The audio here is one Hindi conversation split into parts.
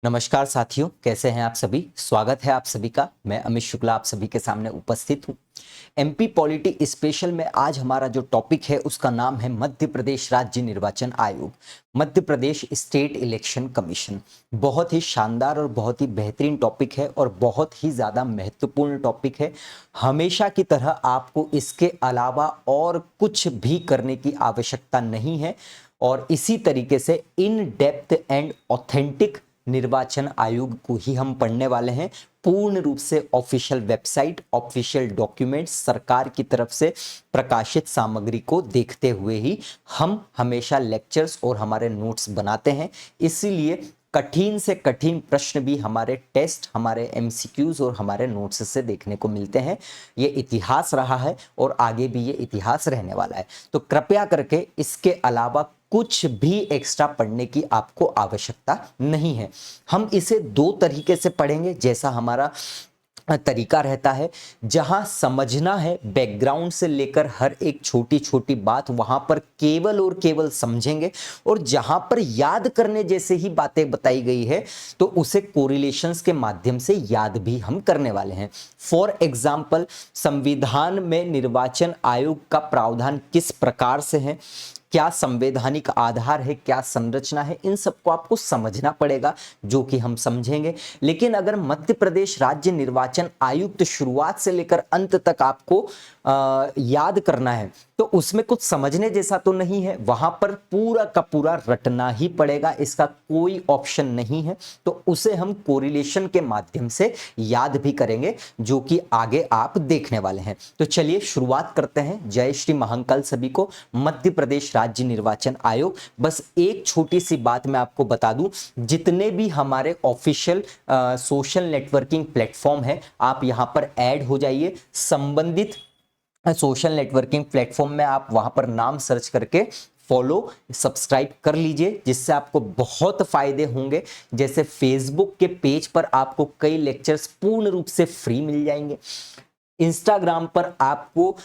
नमस्कार साथियों, कैसे हैं आप सभी। स्वागत है आप सभी का। मैं अमित शुक्ला आप सभी के सामने उपस्थित हूं। एमपी पॉलिटी स्पेशल में आज हमारा जो टॉपिक है उसका नाम है मध्य प्रदेश राज्य निर्वाचन आयोग, Madhya Pradesh state election commission. बहुत ही शानदार और बहुत ही बेहतरीन टॉपिक है और बहुत ही ज़्यादा महत्वपूर्ण टॉपिक है। हमेशा की तरह आपको इसके अलावा और कुछ भी करने की आवश्यकता नहीं है और इसी तरीके से इन डेप्थ एंड ऑथेंटिक निर्वाचन आयोग को ही हम पढ़ने वाले हैं। पूर्ण रूप से ऑफिशियल वेबसाइट, ऑफिशियल डॉक्यूमेंट्स, सरकार की तरफ से प्रकाशित सामग्री को देखते हुए ही हम हमेशा लेक्चर्स और हमारे नोट्स बनाते हैं। इसीलिए कठिन से कठिन प्रश्न भी हमारे टेस्ट, हमारे एमसीक्यूज और हमारे नोट्स से देखने को मिलते हैं। ये इतिहास रहा है और आगे भी ये इतिहास रहने वाला है। तो कृपया करके इसके अलावा कुछ भी एक्स्ट्रा पढ़ने की आपको आवश्यकता नहीं है। हम इसे दो तरीके से पढ़ेंगे, जैसा हमारा तरीका रहता है। जहां समझना है बैकग्राउंड से लेकर हर एक छोटी छोटी बात, वहां पर केवल और केवल समझेंगे, और जहां पर याद करने जैसे ही बातें बताई गई है तो उसे कोरिलेशंस के माध्यम से याद भी हम करने वाले हैं। फॉर एग्जाम्पल, संविधान में निर्वाचन आयोग का प्रावधान किस प्रकार से है, क्या संवैधानिक आधार है, क्या संरचना है, इन सबको आपको समझना पड़ेगा, जो कि हम समझेंगे। लेकिन अगर मध्य प्रदेश राज्य निर्वाचन आयुक्त शुरुआत से लेकर अंत तक आपको याद करना है तो उसमें कुछ समझने जैसा तो नहीं है, वहां पर पूरा का पूरा रटना ही पड़ेगा, इसका कोई ऑप्शन नहीं है। तो उसे हम कोरिलेशन के माध्यम से याद भी करेंगे, जो कि आगे आप देखने वाले हैं। तो चलिए शुरुआत करते हैं। जय श्री महाकाल सभी को। मध्य प्रदेश राज्य निर्वाचन आयोग, बस एक छोटी सी बात मैं आपको बता दूं, जितने भी हमारे ऑफिशियल सोशल नेटवर्किंग प्लेटफॉर्म है, आप यहां पर ऐड हो जाइए। संबंधित सोशल नेटवर्किंग प्लेटफॉर्म में आप वहां पर नाम सर्च करके फॉलो, सब्सक्राइब कर लीजिए, जिससे आपको बहुत फायदे होंगे। जैसे फेसबुक के पेज पर आपको कई लेक्चर्स पूर्ण रूप से फ्री मिल जाएंगे। इंस्टाग्राम पर आपको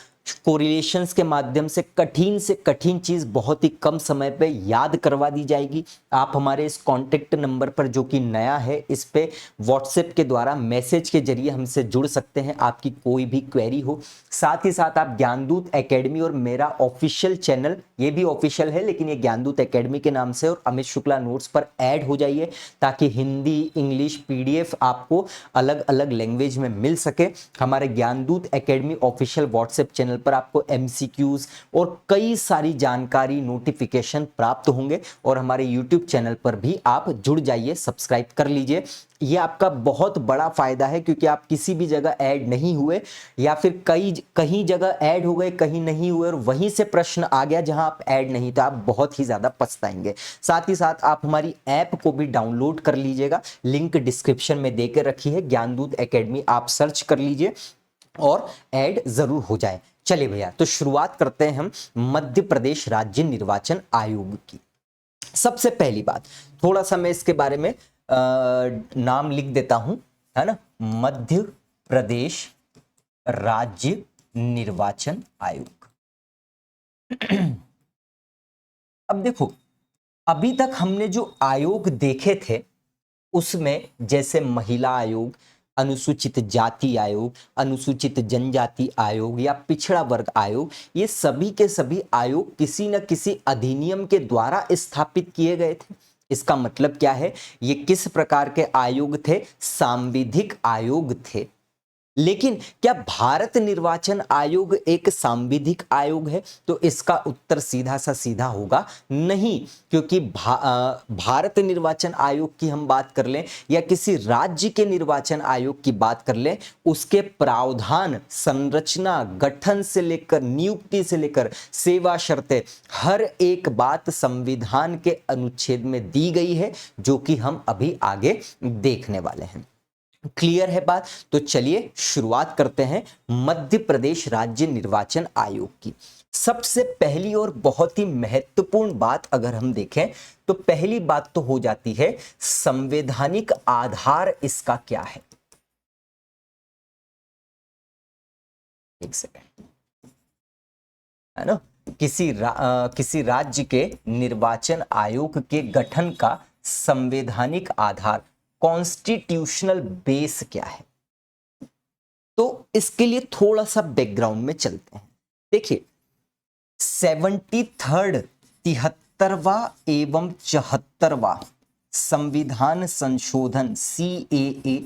कोरिलेशंस के माध्यम से कठिन चीज बहुत ही कम समय पे याद करवा दी जाएगी। आप हमारे इस कॉन्टेक्ट नंबर पर, जो कि नया है, इस पे व्हाट्सएप के द्वारा मैसेज के जरिए हमसे जुड़ सकते हैं, आपकी कोई भी क्वेरी हो। साथ ही साथ आप ज्ञानदूत एकेडमी और मेरा ऑफिशियल चैनल, ये भी ऑफिशियल है लेकिन ये ज्ञानदूत एकेडमी के नाम से, और अमित शुक्ला नोट्स पर ऐड हो जाइए, ताकि हिंदी, इंग्लिश, पीडीएफ आपको अलग अलग लैंग्वेज में मिल सके। हमारे Gyandoot academy official WhatsApp channel पर आपको एमसीक्यूज और कई सारी जानकारी, नोटिफिकेशन प्राप्त होंगे, और हमारे यूट्यूब चैनल पर भी आप जुड़ जाइए, सब्सक्राइब कर लीजिए। ये आपका बहुत बड़ा फायदा है, क्योंकि आप किसी भी जगह ऐड नहीं हुए, या फिर कहीं जगह ऐड हो गए, कहीं नहीं हुए, और वहीं से प्रश्न आ गया जहां आप ऐड नहीं, तो आप बहुत ही ज्यादा पछताएंगे। साथ ही साथ आप हमारी ऐप को भी डाउनलोड कर लीजिएगा, लिंक डिस्क्रिप्शन में देकर रखी है, ज्ञानदूत एकेडमी आप सर्च कर लीजिए और ऐड जरूर हो जाए। चलिए भैया, तो शुरुआत करते हैं हम मध्य प्रदेश राज्य निर्वाचन आयोग की। सबसे पहली बात, थोड़ा सा मैं इसके बारे में नाम लिख देता हूं, है ना। मध्य प्रदेश राज्य निर्वाचन आयोग। अब देखो, अभी तक हमने जो आयोग देखे थे उसमें जैसे महिला आयोग, अनुसूचित जाति आयोग, अनुसूचित जनजाति आयोग या पिछड़ा वर्ग आयोग, ये सभी के सभी आयोग किसी न किसी अधिनियम के द्वारा स्थापित किए गए थे। इसका मतलब क्या है, ये किस प्रकार के आयोग थे? सांविधिक आयोग थे। लेकिन क्या भारत निर्वाचन आयोग एक सांविधिक आयोग है? तो इसका उत्तर सीधा सा सीधा होगा नहीं, क्योंकि भारत निर्वाचन आयोग की हम बात कर लें या किसी राज्य के निर्वाचन आयोग की बात कर लें, उसके प्रावधान, संरचना, गठन से लेकर नियुक्ति से लेकर सेवा शर्तें, हर एक बात संविधान के अनुच्छेद में दी गई है, जो कि हम अभी आगे देखने वाले हैं। क्लियर है बात? तो चलिए शुरुआत करते हैं मध्य प्रदेश राज्य निर्वाचन आयोग की। सबसे पहली और बहुत ही महत्वपूर्ण बात अगर हम देखें तो पहली बात तो हो जाती है, संवैधानिक आधार इसका क्या है। एक सेकंड, है ना। किसी राज्य के निर्वाचन आयोग के गठन का संवैधानिक आधार, कॉन्स्टिट्यूशनल बेस क्या है। तो इसके लिए थोड़ा सा बैकग्राउंड में चलते हैं। देखिए 73rd 73वां एवं 74वां संविधान संशोधन CAA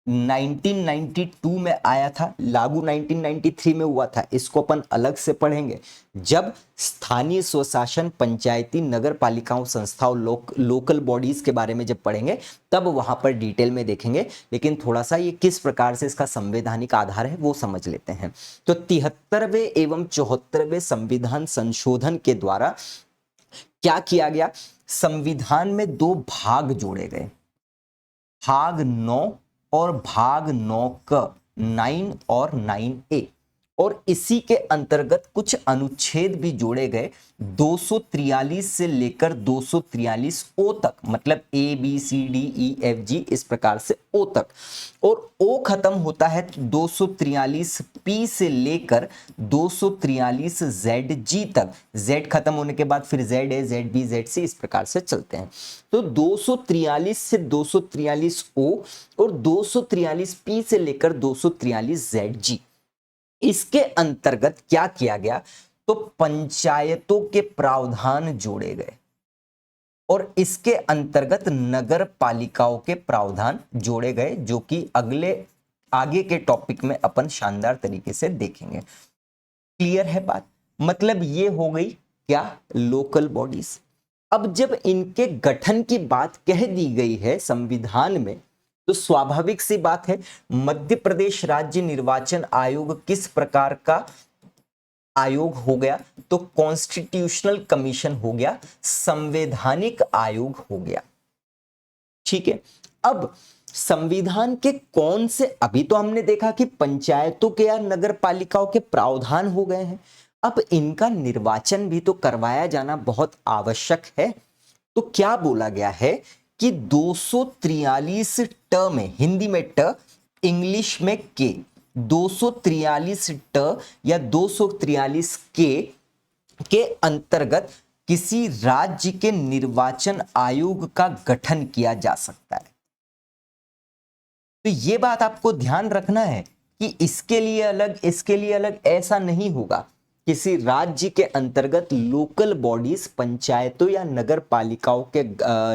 1992 में आया था, लागू 1993 में हुआ था। इसको अपन अलग से पढ़ेंगे जब स्थानीय स्वशासन, पंचायती, नगर पालिकाओं, संस्थाओं, लोकल बॉडीज के बारे में जब पढ़ेंगे तब वहां पर डिटेल में देखेंगे। लेकिन थोड़ा सा ये किस प्रकार से इसका संवैधानिक आधार है वो समझ लेते हैं। तो 73वें एवं 74वें संविधान संशोधन के द्वारा क्या किया गया, संविधान में 2 भाग जोड़े गए, भाग 9 और भाग 9 क 9 और 9A, और इसी के अंतर्गत कुछ अनुच्छेद भी जोड़े गए 243 से लेकर 243 ओ तक, मतलब ABCDEFG इस प्रकार से ओ तक, और ओ खत्म होता है 243P से लेकर 243 ZG तक। Z खत्म होने के बाद फिर ZA, ZB, ZC इस प्रकार से चलते हैं। तो 243 से 243 O और 243P से लेकर 243 ZG, इसके अंतर्गत क्या किया गया, तो पंचायतों के प्रावधान जोड़े गए और इसके अंतर्गत नगर पालिकाओं के प्रावधान जोड़े गए, जो कि आगे के टॉपिक में अपन शानदार तरीके से देखेंगे। क्लियर है बात? मतलब ये हो गई क्या, लोकल बॉडीज। अब जब इनके गठन की बात कह दी गई है संविधान में, तो स्वाभाविक सी बात है मध्य प्रदेश राज्य निर्वाचन आयोग किस प्रकार का आयोग हो गया, तो कॉन्स्टिट्यूशनल कमीशन हो गया, संवैधानिक आयोग हो गया। ठीक है, अब संविधान के कौन से, अभी तो हमने देखा कि पंचायतों के या नगर पालिकाओं के प्रावधान हो गए हैं, अब इनका निर्वाचन भी तो करवाया जाना बहुत आवश्यक है। तो क्या बोला गया है कि 243 ट में, हिंदी में ट, इंग्लिश में के, 243 ट या 243 के अंतर्गत किसी राज्य के निर्वाचन आयोग का गठन किया जा सकता है। तो यह बात आपको ध्यान रखना है कि इसके लिए अलग, इसके लिए अलग ऐसा नहीं होगा। किसी राज्य के अंतर्गत लोकल बॉडीज, पंचायतों या नगर पालिकाओं के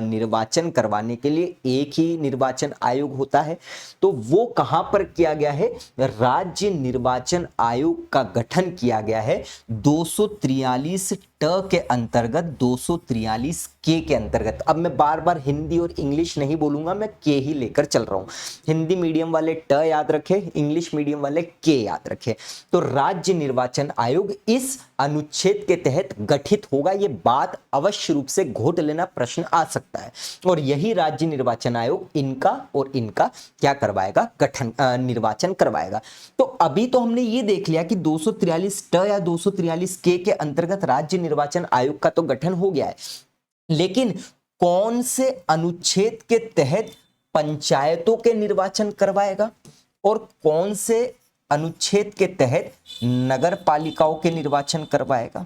निर्वाचन करवाने के लिए एक ही निर्वाचन आयोग होता है। तो वो कहां पर किया गया है, राज्य निर्वाचन आयोग का गठन किया गया है 243 ट के अंतर्गत, 243 के अंतर्गत। अब मैं बार बार हिंदी और इंग्लिश नहीं बोलूंगा, मैं के ही लेकर चल रहा हूं। हिंदी मीडियम वाले ट याद रखे, इंग्लिश मीडियम वाले के याद रखे। तो राज्य निर्वाचन आयोग इस अनुच्छेद के तहत गठित होगा, यह बात अवश्य रूप से घोट लेना, प्रश्न आ सकता है। और यही राज्य निर्वाचन आयोग इनका और इनका क्या करवाएगा, गठन, निर्वाचन करवाएगा। तो अभी तो हमने ये देख लिया कि 243 ट या 243 के अंतर्गत राज्य निर्वाचन आयोग का तो गठन हो गया है, लेकिन कौन से अनुच्छेद के तहत पंचायतों के निर्वाचन करवाएगा और कौन से अनुच्छेद के तहत नगर पालिकाओं के निर्वाचन करवाएगा,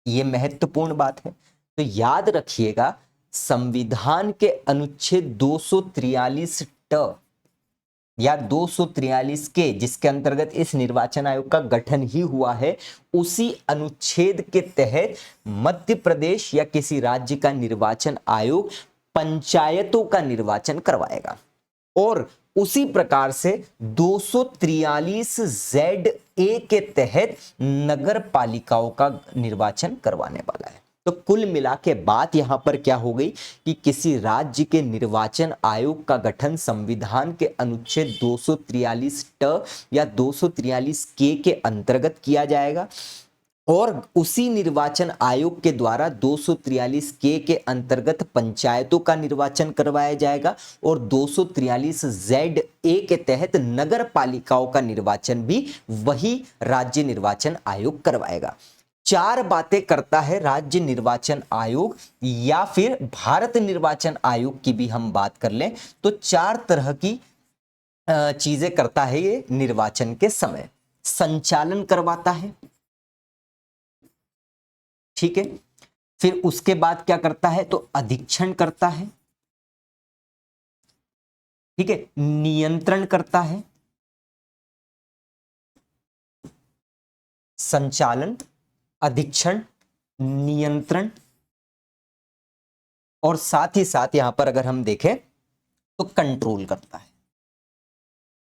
यह महत्वपूर्ण बात है। तो याद रखिएगा, संविधान के अनुच्छेद 243 ट या 243 के, जिसके अंतर्गत इस निर्वाचन आयोग का गठन ही हुआ है, उसी अनुच्छेद के तहत मध्य प्रदेश या किसी राज्य का निर्वाचन आयोग पंचायतों का निर्वाचन करवाएगा। और उसी प्रकार से 243 ZA के तहत नगर पालिकाओं का निर्वाचन करवाने वाला है। तो कुल मिला के बात यहां पर क्या हो गई कि किसी राज्य के निर्वाचन आयोग का गठन संविधान के अनुच्छेद 243 ट या 243 के अंतर्गत किया जाएगा, और उसी निर्वाचन आयोग के द्वारा 243 के अंतर्गत पंचायतों का निर्वाचन करवाया जाएगा, और 243 ZA के तहत नगर पालिकाओं का निर्वाचन भी वही राज्य निर्वाचन आयोग करवाएगा। 4 बातें करता है राज्य निर्वाचन आयोग, या फिर भारत निर्वाचन आयोग की भी हम बात कर लें तो 4 तरह की चीजें करता है ये निर्वाचन के समय। संचालन करवाता है, ठीक है, फिर उसके बाद क्या करता है, तो अधीक्षण करता है, ठीक है, नियंत्रण करता है, संचालन, अधीक्षण, नियंत्रण, और साथ ही साथ यहां पर अगर हम देखें तो कंट्रोल करता है,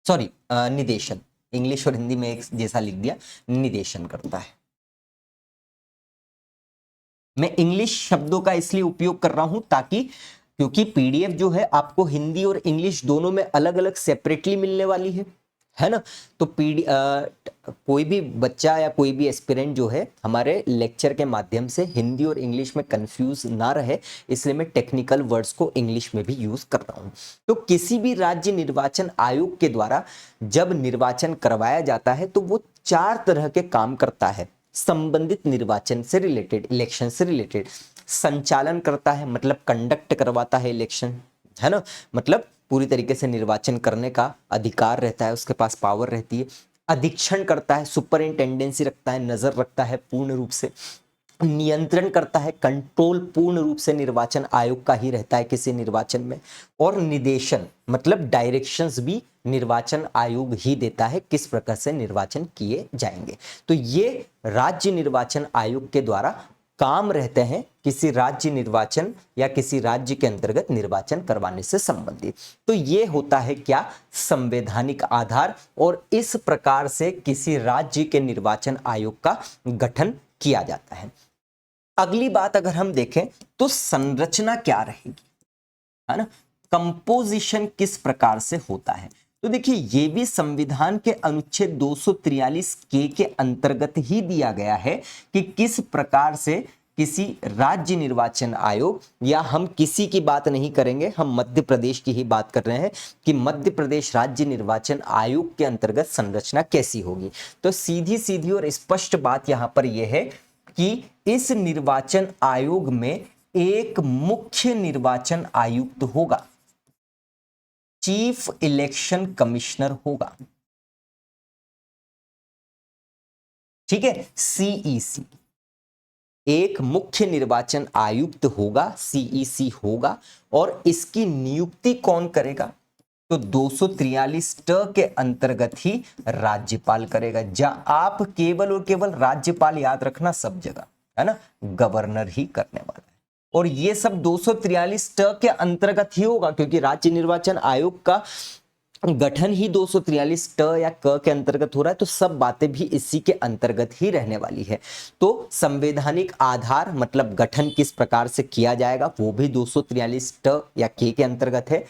सॉरी निदेशन, इंग्लिश और हिंदी में एक जैसा लिख दिया, निदेशन करता है। मैं इंग्लिश शब्दों का इसलिए उपयोग कर रहा हूं ताकि, क्योंकि पीडीएफ जो है आपको हिंदी और इंग्लिश दोनों में अलग अलग सेपरेटली मिलने वाली है ना। तो कोई भी बच्चा या कोई भी एस्पिरेंट जो है हमारे लेक्चर के माध्यम से हिंदी और इंग्लिश में कंफ्यूज ना रहे, इसलिए मैं टेक्निकल वर्ड्स को इंग्लिश में भी यूज कर रहा हूं। तो किसी भी राज्य निर्वाचन आयोग के द्वारा जब निर्वाचन करवाया जाता है तो वो 4 तरह के काम करता है संबंधित निर्वाचन से रिलेटेड, इलेक्शन से रिलेटेड। संचालन करता है, मतलब कंडक्ट करवाता है इलेक्शन, है ना, मतलब पूरी तरीके से निर्वाचन करने का अधिकार रहता है, उसके पास पावर रहती है। अधीक्षण करता है, सुपरिंटेंडेंसी रखता है, नजर रखता है पूर्ण रूप से। नियंत्रण करता है, कंट्रोल पूर्ण रूप से निर्वाचन आयोग का ही रहता है किसी निर्वाचन में। और निदेशन मतलब डायरेक्शंस भी निर्वाचन आयोग ही देता है किस प्रकार से निर्वाचन किए जाएंगे। तो ये राज्य निर्वाचन आयोग के द्वारा काम रहते हैं किसी राज्य निर्वाचन या किसी राज्य के अंतर्गत निर्वाचन करवाने से संबंधित। तो ये होता है क्या, संवैधानिक आधार, और इस प्रकार से किसी राज्य के निर्वाचन आयोग का गठन किया जाता है। अगली बात अगर हम देखें तो संरचना क्या रहेगी, है ना, कंपोजिशन किस प्रकार से होता है। तो देखिए ये भी संविधान के अनुच्छेद 243 के अंतर्गत ही दिया गया है कि किस प्रकार से किसी राज्य निर्वाचन आयोग, या हम किसी की बात नहीं करेंगे, हम मध्य प्रदेश की ही बात कर रहे हैं कि मध्य प्रदेश राज्य निर्वाचन आयोग के अंतर्गत संरचना कैसी होगी। तो सीधी सीधी और स्पष्ट बात यहां पर यह है कि इस निर्वाचन आयोग में एक मुख्य निर्वाचन आयुक्त होगा, चीफ इलेक्शन कमिश्नर होगा, ठीक है, सीईसी। एक मुख्य निर्वाचन आयुक्त होगा, सीईसी होगा, और इसकी नियुक्ति कौन करेगा, तो 243 के अंतर्गत ही राज्यपाल करेगा। जहां आप केवल और केवल राज्यपाल याद रखना सब जगह, है ना, गवर्नर ही करने वाला है। और ये सब 243 के अंतर्गत ही होगा, क्योंकि राज्य निर्वाचन आयोग का गठन ही 243 या क के अंतर्गत हो रहा है, तो सब बातें भी इसी के अंतर्गत ही रहने वाली है। तो संवैधानिक आधार मतलब गठन किस प्रकार से किया जाएगा वो भी 243 या के अंतर्गत है।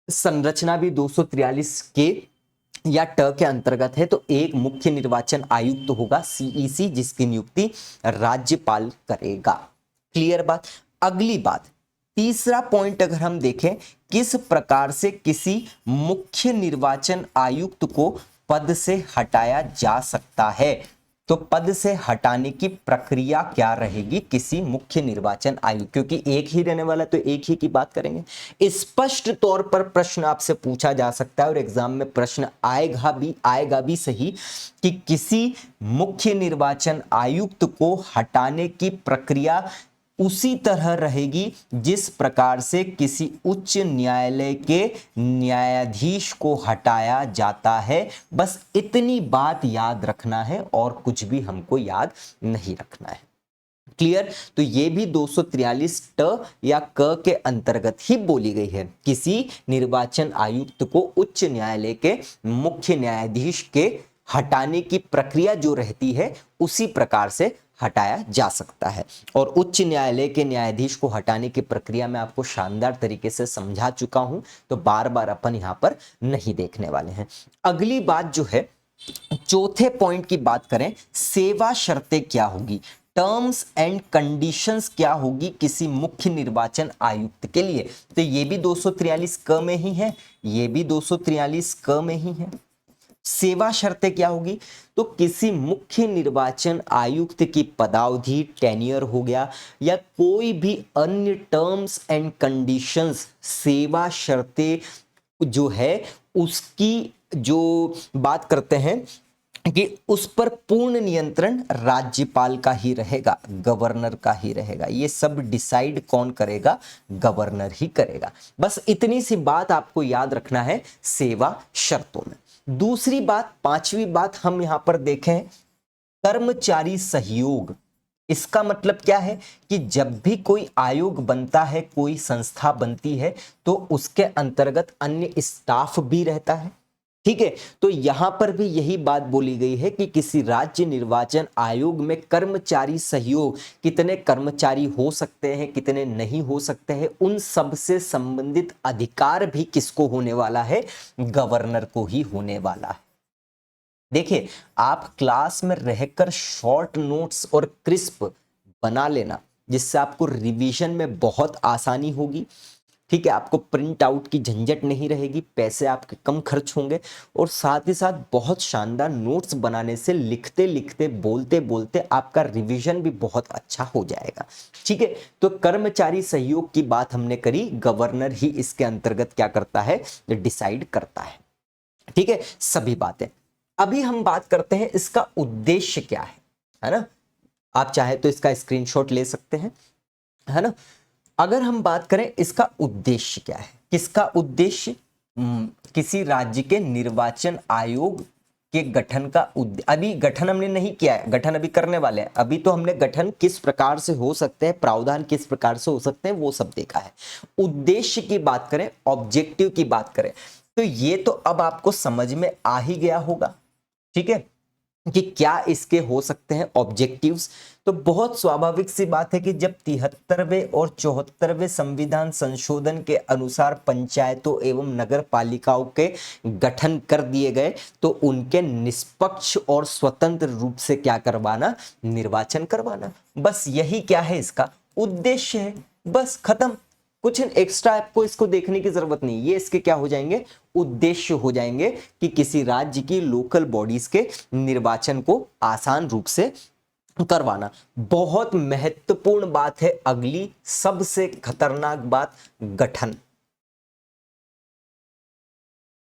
संरचना भी 243 के या के अंतर्गत है। तो एक मुख्य निर्वाचन आयुक्त होगा, सीईसी, जिसकी नियुक्ति राज्यपाल करेगा। क्लियर बात। अगली बात, तीसरा पॉइंट अगर हम देखें, किस प्रकार से किसी मुख्य निर्वाचन आयुक्त को पद से हटाया जा सकता है। तो पद से हटाने की प्रक्रिया क्या रहेगी किसी मुख्य निर्वाचन आयुक्त, क्योंकि एक ही रहने वाला तो एक ही की बात करेंगे। स्पष्ट तौर पर प्रश्न आपसे पूछा जा सकता है और एग्जाम में प्रश्न आएगा भी सही कि किसी मुख्य निर्वाचन आयुक्त को हटाने की प्रक्रिया उसी तरह रहेगी जिस प्रकार से किसी उच्च न्यायालय के न्यायाधीश को हटाया जाता है। बस इतनी बात याद रखना है और कुछ भी हमको याद नहीं रखना है। क्लियर। तो ये भी 243 या क के अंतर्गत ही बोली गई है। किसी निर्वाचन आयुक्त को उच्च न्यायालय के मुख्य न्यायाधीश के हटाने की प्रक्रिया जो रहती है उसी प्रकार से हटाया जा सकता है। और उच्च न्यायालय के न्यायाधीश को हटाने की प्रक्रिया में आपको शानदार तरीके से समझा चुका हूं, तो बार बार अपन यहां पर नहीं देखने वाले हैं। अगली बात जो है, चौथे पॉइंट की बात करें, सेवा शर्तें क्या होगी, टर्म्स एंड कंडीशंस क्या होगी किसी मुख्य निर्वाचन आयुक्त के लिए। तो ये भी 243 क में ही है, ये भी 243 क में ही है। सेवा शर्तें क्या होगी, तो किसी मुख्य निर्वाचन आयुक्त की पदावधि, टेन्योर हो गया, या कोई भी अन्य टर्म्स एंड कंडीशंस, सेवा शर्तें जो है उसकी जो बात करते हैं कि उस पर पूर्ण नियंत्रण राज्यपाल का ही रहेगा, गवर्नर का ही रहेगा। ये सब डिसाइड कौन करेगा? गवर्नर ही करेगा। बस इतनी सी बात आपको याद रखना है सेवा शर्तों में। दूसरी बात, पांचवी बात हम यहां पर देखें, कर्मचारी सहयोग। इसका मतलब क्या है कि जब भी कोई आयोग बनता है, कोई संस्था बनती है, तो उसके अंतर्गत अन्य स्टाफ भी रहता है। ठीक है, तो यहां पर भी यही बात बोली गई है कि किसी राज्य निर्वाचन आयोग में कर्मचारी सहयोग, कितने कर्मचारी हो सकते हैं, कितने नहीं हो सकते हैं, उन सब से संबंधित अधिकार भी किसको होने वाला है? गवर्नर को ही होने वाला है। देखिए, आप क्लास में रहकर शॉर्ट नोट्स और क्रिस्प बना लेना, जिससे आपको रिवीजन में बहुत आसानी होगी। ठीक है, आपको प्रिंट आउट की झंझट नहीं रहेगी, पैसे आपके कम खर्च होंगे, और साथ ही साथ बहुत शानदार नोट्स बनाने से लिखते लिखते, बोलते बोलते आपका रिवीजन भी बहुत अच्छा हो जाएगा। ठीक है, तो कर्मचारी सहयोग की बात हमने करी, गवर्नर ही इसके अंतर्गत क्या करता है? डिसाइड करता है। ठीक है, सभी बातें। अभी हम बात करते हैं इसका उद्देश्य क्या है ना? आप चाहे तो इसका स्क्रीनशॉट ले सकते हैं, है ना? अगर हम बात करें इसका उद्देश्य क्या है, किसका उद्देश्य? किसी राज्य के निर्वाचन आयोग के गठन का अभी गठन हमने नहीं किया है, गठन अभी करने वाले हैं। अभी तो हमने गठन किस प्रकार से हो सकते हैं, प्रावधान किस प्रकार से हो सकते हैं, वो सब देखा है। उद्देश्य की बात करें, ऑब्जेक्टिव की बात करें, तो ये तो अब आपको समझ में आ ही गया होगा। ठीक है, कि क्या इसके हो सकते हैं ऑब्जेक्टिव्स। तो बहुत स्वाभाविक सी बात है कि जब 73वें और 74वें संविधान संशोधन के अनुसार पंचायतों एवं नगर पालिकाओं के गठन कर दिए गए, तो उनके निष्पक्ष और स्वतंत्र रूप से क्या करवाना? निर्वाचन करवाना। बस यही क्या है? इसका उद्देश्य है। बस खत्म, कुछ एक्स्ट्रा आपको इसको देखने की जरूरत नहीं। ये इसके क्या हो जाएंगे? उद्देश्य हो जाएंगे कि किसी राज्य की लोकल बॉडीज के निर्वाचन को आसान रूप से करवाना। बहुत महत्वपूर्ण बात है अगली, सबसे खतरनाक बात, गठन।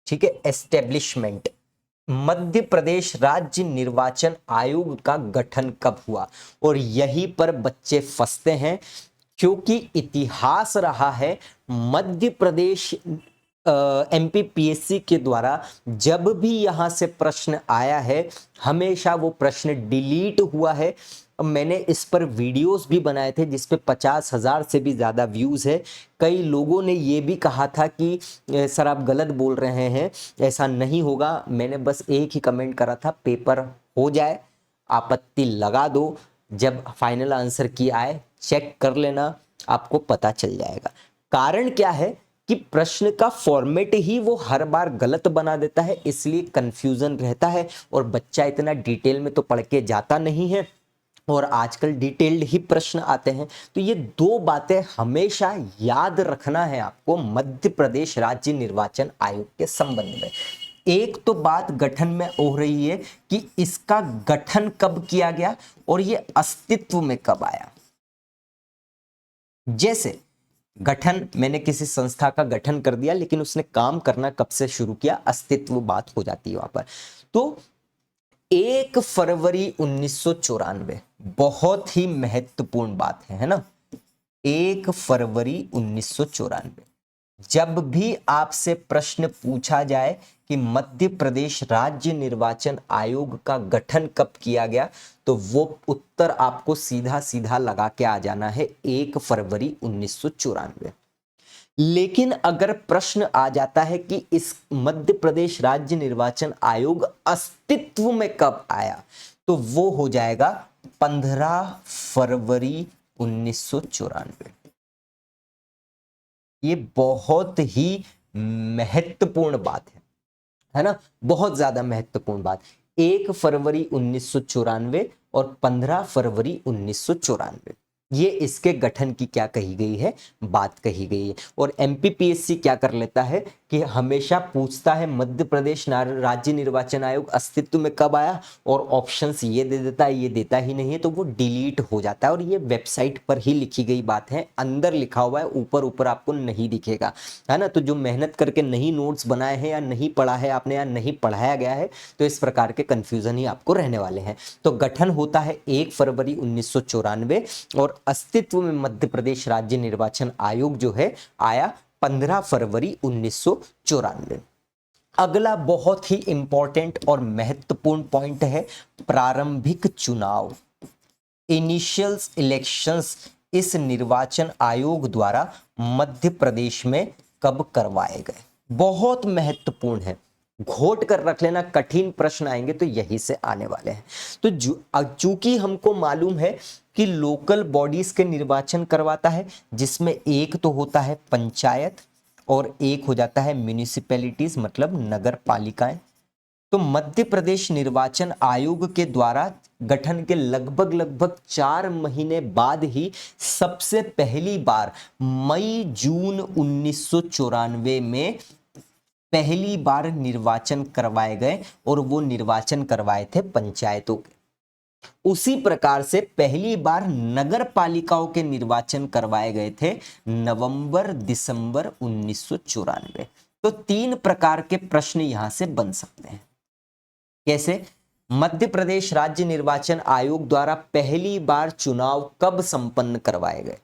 ठीक है, एस्टेब्लिशमेंट। मध्य प्रदेश राज्य निर्वाचन आयोग का गठन कब हुआ? और यहीं पर बच्चे फंसते हैं, क्योंकि इतिहास रहा है मध्य प्रदेश एमपीपीएससी के द्वारा जब भी यहां से प्रश्न आया है, हमेशा वो प्रश्न डिलीट हुआ है। मैंने इस पर वीडियोस भी बनाए थे जिस पे 50,000 से भी ज़्यादा व्यूज़ है। कई लोगों ने ये भी कहा था कि सर आप गलत बोल रहे हैं, ऐसा नहीं होगा। मैंने बस एक ही कमेंट करा था, पेपर हो जाए, आपत्ति लगा दो, जब फाइनल आंसर की आए चेक कर लेना, आपको पता चल जाएगा। कारण क्या है कि प्रश्न का फॉर्मेट ही वो हर बार गलत बना देता है, इसलिए कंफ्यूजन रहता है और बच्चा इतना डिटेल में तो पढ़ के जाता नहीं है, और आजकल डिटेल्ड ही प्रश्न आते हैं। तो ये दो बातें हमेशा याद रखना है आपको मध्य प्रदेश राज्य निर्वाचन आयोग के संबंध में। एक तो बात गठन में हो रही है कि इसका गठन कब किया गया और ये अस्तित्व में कब आया। जैसे गठन, मैंने किसी संस्था का गठन कर दिया, लेकिन उसने काम करना कब से शुरू किया? अस्तित्व बात हो जाती है वहां पर। तो 1 फरवरी 1994, बहुत ही महत्वपूर्ण बात है ना? 1 फरवरी 1994, जब भी आपसे प्रश्न पूछा जाए कि मध्य प्रदेश राज्य निर्वाचन आयोग का गठन कब किया गया, तो वो उत्तर आपको सीधा सीधा लगा के आ जाना है 1 फरवरी 1994। लेकिन अगर प्रश्न आ जाता है कि इस मध्य प्रदेश राज्य निर्वाचन आयोग अस्तित्व में कब आया, तो वो हो जाएगा 15 फरवरी 1994। ये बहुत ही महत्वपूर्ण बात है ना? बहुत ज्यादा महत्वपूर्ण बात। 1 फरवरी 1994 और 15 फरवरी 1994, ये इसके गठन की क्या कही गई है, बात कही गई है। और एमपीपीएससी क्या कर लेता है कि हमेशा पूछता है मध्य प्रदेश राज्य निर्वाचन आयोग अस्तित्व में कब आया, और ऑप्शंस ये दे देता है, ये देता ही नहीं है, तो वो डिलीट हो जाता है। और ये वेबसाइट पर ही लिखी गई बात है, अंदर लिखा हुआ है, ऊपर ऊपर आपको नहीं दिखेगा, है ना। तो जो मेहनत करके नहीं नोट्स बनाए हैं या नहीं पढ़ा है आपने या नहीं पढ़ाया गया है, तो इस प्रकार के कंफ्यूजन ही आपको रहने वाले हैं। तो गठन होता है 1 फरवरी 1994 और अस्तित्व में मध्य प्रदेश राज्य निर्वाचन आयोग जो है आया 15 फरवरी 1994। अगला बहुत ही इंपॉर्टेंट और महत्वपूर्ण पॉइंट है प्रारंभिक चुनाव, इनिशियल्स इलेक्शंस इस निर्वाचन आयोग द्वारा मध्य प्रदेश में कब करवाए गए। बहुत महत्वपूर्ण है, घोट कर रख लेना, कठिन प्रश्न आएंगे तो यही से आने वाले हैं। तो चूंकि हमको मालूम है कि लोकल बॉडीज के निर्वाचन करवाता है, जिसमें एक तो होता है पंचायत और एक हो जाता है म्यूनिसिपैलिटीज मतलब नगर पालिकाएं। तो मध्य प्रदेश निर्वाचन आयोग के द्वारा गठन के लगभग 4 महीने बाद ही सबसे पहली बार मई जून 1994 में पहली बार निर्वाचन करवाए गए, और वो निर्वाचन करवाए थे पंचायतों के। उसी प्रकार से पहली बार नगर पालिकाओं के निर्वाचन करवाए गए थे नवंबर दिसंबर 1994। तो 3 प्रकार के प्रश्न यहां से बन सकते हैं। कैसे? मध्य प्रदेश राज्य निर्वाचन आयोग द्वारा पहली बार चुनाव कब संपन्न करवाए गए?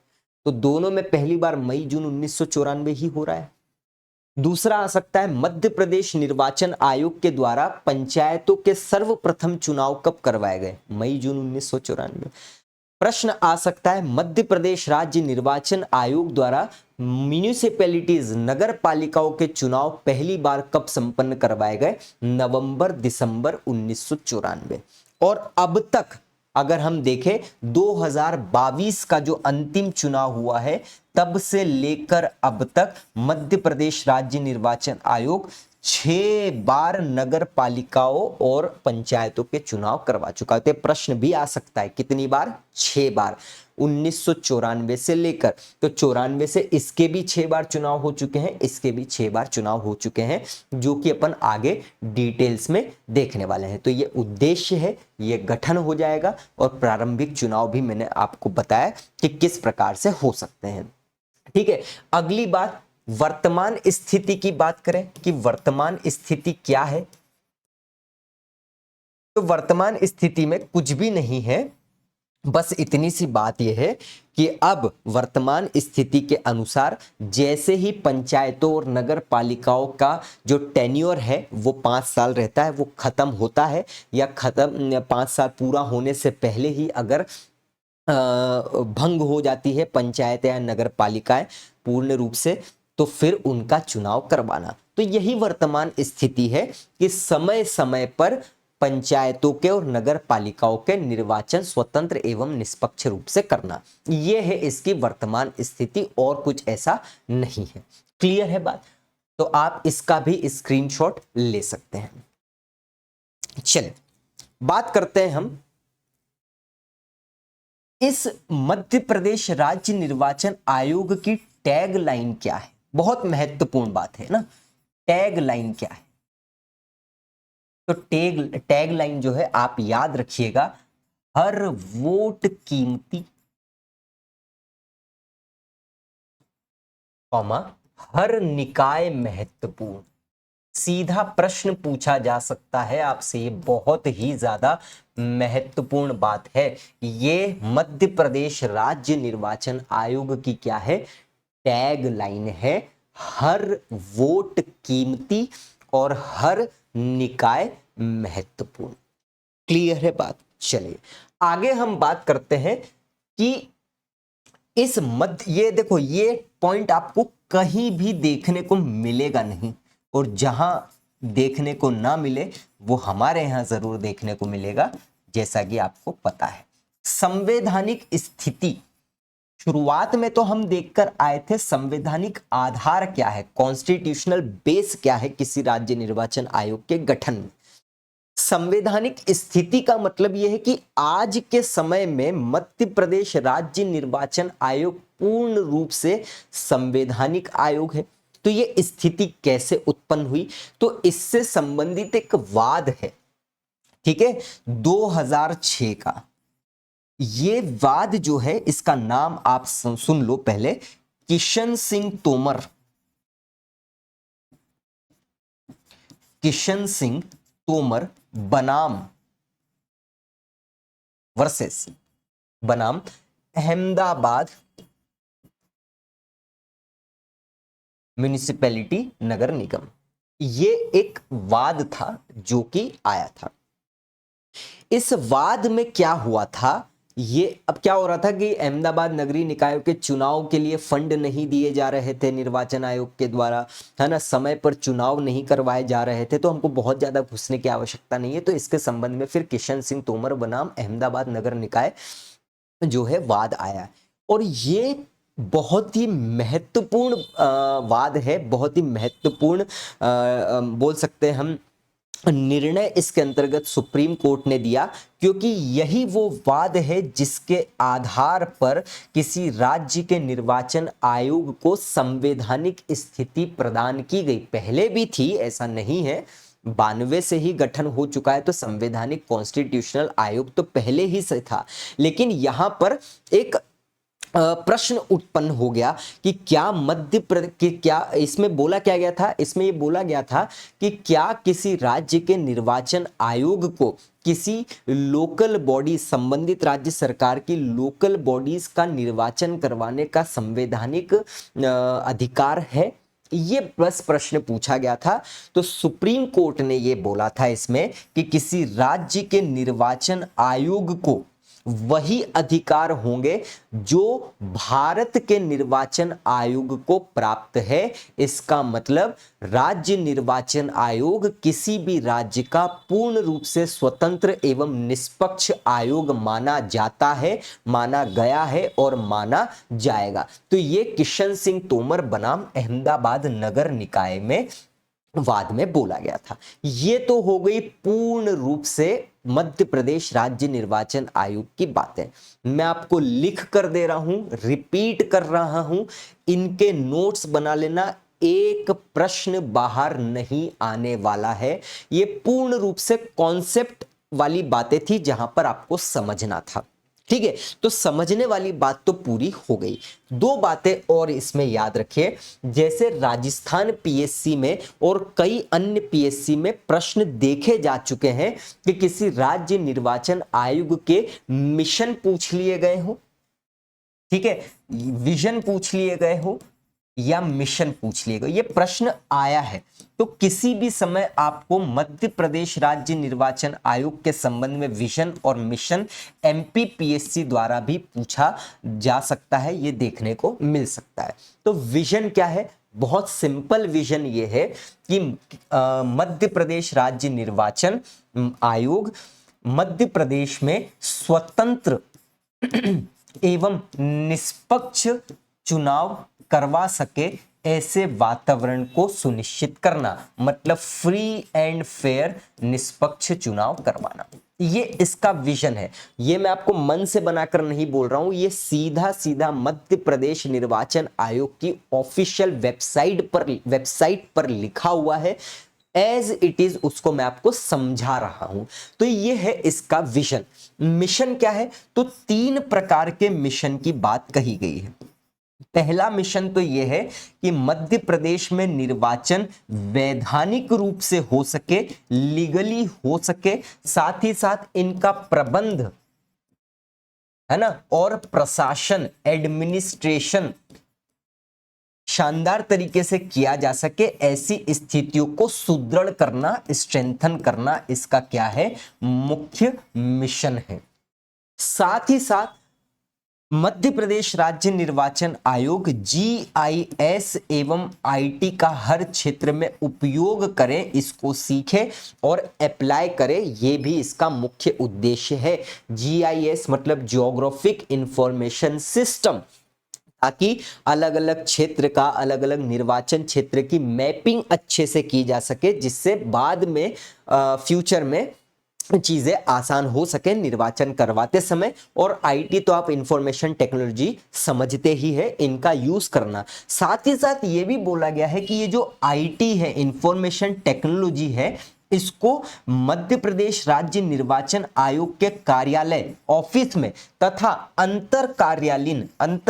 तो दोनों में पहली बार मई जून 1994 ही हो रहा है। दूसरा आ सकता है मध्य प्रदेश निर्वाचन आयोग के द्वारा पंचायतों के सर्वप्रथम चुनाव कब करवाए गए? मई जून 1994। प्रश्न आ सकता है मध्य प्रदेश राज्य निर्वाचन आयोग द्वारा म्यूनिसिपैलिटीज नगर पालिकाओं के चुनाव पहली बार कब संपन्न करवाए गए? नवंबर दिसंबर 1994। और अब तक अगर हम देखें 2022 का जो अंतिम चुनाव हुआ है, तब से लेकर अब तक मध्य प्रदेश राज्य निर्वाचन आयोग 6 बार नगर पालिकाओं और पंचायतों के चुनाव करवा चुका है। तो प्रश्न भी आ सकता है कितनी बार? 6 बार 1994 से लेकर। तो 94 से इसके भी 6 बार चुनाव हो चुके हैं, इसके भी 6 बार चुनाव हो चुके हैं, जो कि अपन आगे डिटेल्स में देखने वाले हैं। तो ये उद्देश्य है, ये गठन हो जाएगा, और प्रारंभिक चुनाव भी मैंने आपको बताया कि किस प्रकार से हो सकते हैं। ठीक है, अगली बात वर्तमान स्थिति की बात करें कि वर्तमान स्थिति क्या है। तो वर्तमान स्थिति में कुछ भी नहीं है, बस इतनी सी बात यह है कि अब वर्तमान स्थिति के अनुसार जैसे ही पंचायतों और नगर पालिकाओं का जो टेन्योर है वो 5 साल रहता है, वो खत्म होता है, या खत्म 5 साल पूरा होने से पहले ही अगर भंग हो जाती है पंचायत या नगर पालिकाएं पूर्ण रूप से, तो फिर उनका चुनाव करवाना। तो यही वर्तमान स्थिति है कि समय समय पर पंचायतों के और नगर पालिकाओं के निर्वाचन स्वतंत्र एवं निष्पक्ष रूप से करना, यह है इसकी वर्तमान स्थिति, और कुछ ऐसा नहीं है। क्लियर है बात? तो आप इसका भी स्क्रीनशॉट ले सकते हैं। चलिए बात करते हैं हम इस मध्य प्रदेश राज्य निर्वाचन आयोग की टैग लाइन क्या है। बहुत महत्वपूर्ण बात है ना, टैग लाइन क्या है। तो टैग लाइन जो है आप याद रखिएगा, हर वोट कीमती, कॉमा हर निकाय महत्वपूर्ण। सीधा प्रश्न पूछा जा सकता है आपसे, ये बहुत ही ज्यादा महत्वपूर्ण बात है। ये मध्य प्रदेश राज्य निर्वाचन आयोग की क्या है? टैग लाइन है, हर वोट कीमती और हर निकाय महत्वपूर्ण। क्लियर है बात? चलिए आगे हम बात करते हैं कि इस मध्य, ये देखो ये पॉइंट आपको कहीं भी देखने को मिलेगा नहीं, और जहां देखने को ना मिले वो हमारे यहां जरूर देखने को मिलेगा। जैसा कि आपको पता है संवैधानिक स्थिति, शुरुआत में तो हम देखकर आए थे संवैधानिक आधार क्या है, कॉन्स्टिट्यूशनल बेस क्या है किसी राज्य निर्वाचन आयोग के गठन में। संवैधानिक स्थिति का मतलब यह है कि आज के समय में मध्य प्रदेश राज्य निर्वाचन आयोग पूर्ण रूप से संवैधानिक आयोग है। तो ये स्थिति कैसे उत्पन्न हुई, तो इससे संबंधित एक वाद है, ठीक है, 2006 का। ये वाद जो है, इसका नाम आप सुन लो पहले, किशन सिंह तोमर, किशन सिंह तोमर बनाम वर्सेस बनाम अहमदाबाद म्युनिसिपैलिटी नगर निगम। ये एक वाद था जो कि आया था। इस वाद में क्या हुआ था, ये अब क्या हो रहा था कि अहमदाबाद नगरीय निकायों के चुनाव के लिए फंड नहीं दिए जा रहे थे निर्वाचन आयोग के द्वारा, है ना, समय पर चुनाव नहीं करवाए जा रहे थे, तो हमको बहुत ज्यादा घुसने की आवश्यकता नहीं है। तो इसके संबंध में फिर किशन सिंह तोमर बनाम अहमदाबाद नगर निकाय जो है वाद आया। और ये बहुत ही महत्वपूर्ण वाद है, बहुत ही महत्वपूर्ण बोल सकते हैं हम निर्णय इसके अंतर्गत सुप्रीम कोर्ट ने दिया, क्योंकि यही वो वाद है जिसके आधार पर किसी राज्य के निर्वाचन आयोग को संवैधानिक स्थिति प्रदान की गई। पहले भी थी, ऐसा नहीं है, 92 से ही गठन हो चुका है, तो संवैधानिक कॉन्स्टिट्यूशनल आयोग तो पहले ही से था। लेकिन यहां पर एक प्रश्न उत्पन्न हो गया कि क्या मध्य प्रदेश, क्या इसमें बोला क्या गया था, इसमें ये बोला गया था कि क्या किसी राज्य के निर्वाचन आयोग को किसी लोकल बॉडी, संबंधित राज्य सरकार की लोकल बॉडीज का निर्वाचन करवाने का संवैधानिक अधिकार है, ये बस प्रश्न पूछा गया था। तो सुप्रीम कोर्ट ने ये बोला था इसमें कि किसी राज्य के निर्वाचन आयोग को वही अधिकार होंगे जो भारत के निर्वाचन आयोग को प्राप्त है। इसका मतलब राज्य निर्वाचन आयोग किसी भी राज्य का पूर्ण रूप से स्वतंत्र एवं निष्पक्ष आयोग माना जाता है, माना गया है और माना जाएगा। तो ये किशन सिंह तोमर बनाम अहमदाबाद नगर निकाय में वाद में बोला गया था। ये तो हो गई पूर्ण रूप से मध्य प्रदेश राज्य निर्वाचन आयोग की बातें। मैं आपको लिख कर दे रहा हूं, रिपीट कर रहा हूं, इनके नोट्स बना लेना, एक प्रश्न बाहर नहीं आने वाला है। ये पूर्ण रूप से कॉन्सेप्ट वाली बातें थी जहां पर आपको समझना था, ठीक है। तो समझने वाली बात तो पूरी हो गई। दो बातें और इसमें याद रखिए, जैसे राजस्थान पीएससी में और कई अन्य पीएससी में प्रश्न देखे जा चुके हैं कि किसी राज्य निर्वाचन आयोग के मिशन पूछ लिए गए हो, ठीक है, विजन पूछ लिए गए हो या मिशन पूछ लिए गए, ये प्रश्न आया है। तो किसी भी समय आपको मध्य प्रदेश राज्य निर्वाचन आयोग के संबंध में विजन और मिशन एमपी पीएससी द्वारा भी पूछा जा सकता है, ये देखने को मिल सकता है। तो विजन क्या है, बहुत सिंपल विजन ये है कि मध्य प्रदेश राज्य निर्वाचन आयोग मध्य प्रदेश में स्वतंत्र एवं निष्पक्ष चुनाव करवा सके, ऐसे वातावरण को सुनिश्चित करना, मतलब फ्री एंड फेयर निष्पक्ष चुनाव करवाना, ये इसका विजन है। ये मैं आपको मन से बनाकर नहीं बोल रहा हूं, ये सीधा सीधा मध्य प्रदेश निर्वाचन आयोग की ऑफिशियल वेबसाइट पर लिखा हुआ है, एज इट इज उसको मैं आपको समझा रहा हूं। तो ये है इसका विजन। मिशन क्या है, तो 3 प्रकार के मिशन की बात कही गई है। पहला मिशन तो यह है कि मध्य प्रदेश में निर्वाचन वैधानिक रूप से हो सके, लीगली हो सके, साथ ही साथ इनका प्रबंध, है ना, और प्रशासन, एडमिनिस्ट्रेशन शानदार तरीके से किया जा सके, ऐसी स्थितियों को सुदृढ़ करना, स्ट्रेंथन करना, इसका क्या है, मुख्य मिशन है। साथ ही साथ मध्य प्रदेश राज्य निर्वाचन आयोग जीआईएस एवं आईटी का हर क्षेत्र में उपयोग करे, इसको सीखे और अप्लाई करे, ये भी इसका मुख्य उद्देश्य है। जीआईएस मतलब जियोग्राफिक इंफॉर्मेशन सिस्टम, ताकि अलग अलग क्षेत्र का, अलग अलग निर्वाचन क्षेत्र की मैपिंग अच्छे से की जा सके, जिससे बाद में फ्यूचर में चीजें आसान हो सके निर्वाचन करवाते समय। और आईटी तो आप इंफॉर्मेशन टेक्नोलॉजी समझते ही है, इनका यूज करना। साथ ही साथ ये भी बोला गया है कि ये जो आईटी है, इंफॉर्मेशन टेक्नोलॉजी है, इसको मध्य प्रदेश राज्य निर्वाचन आयोग के कार्यालय ऑफिस में तथा अंतर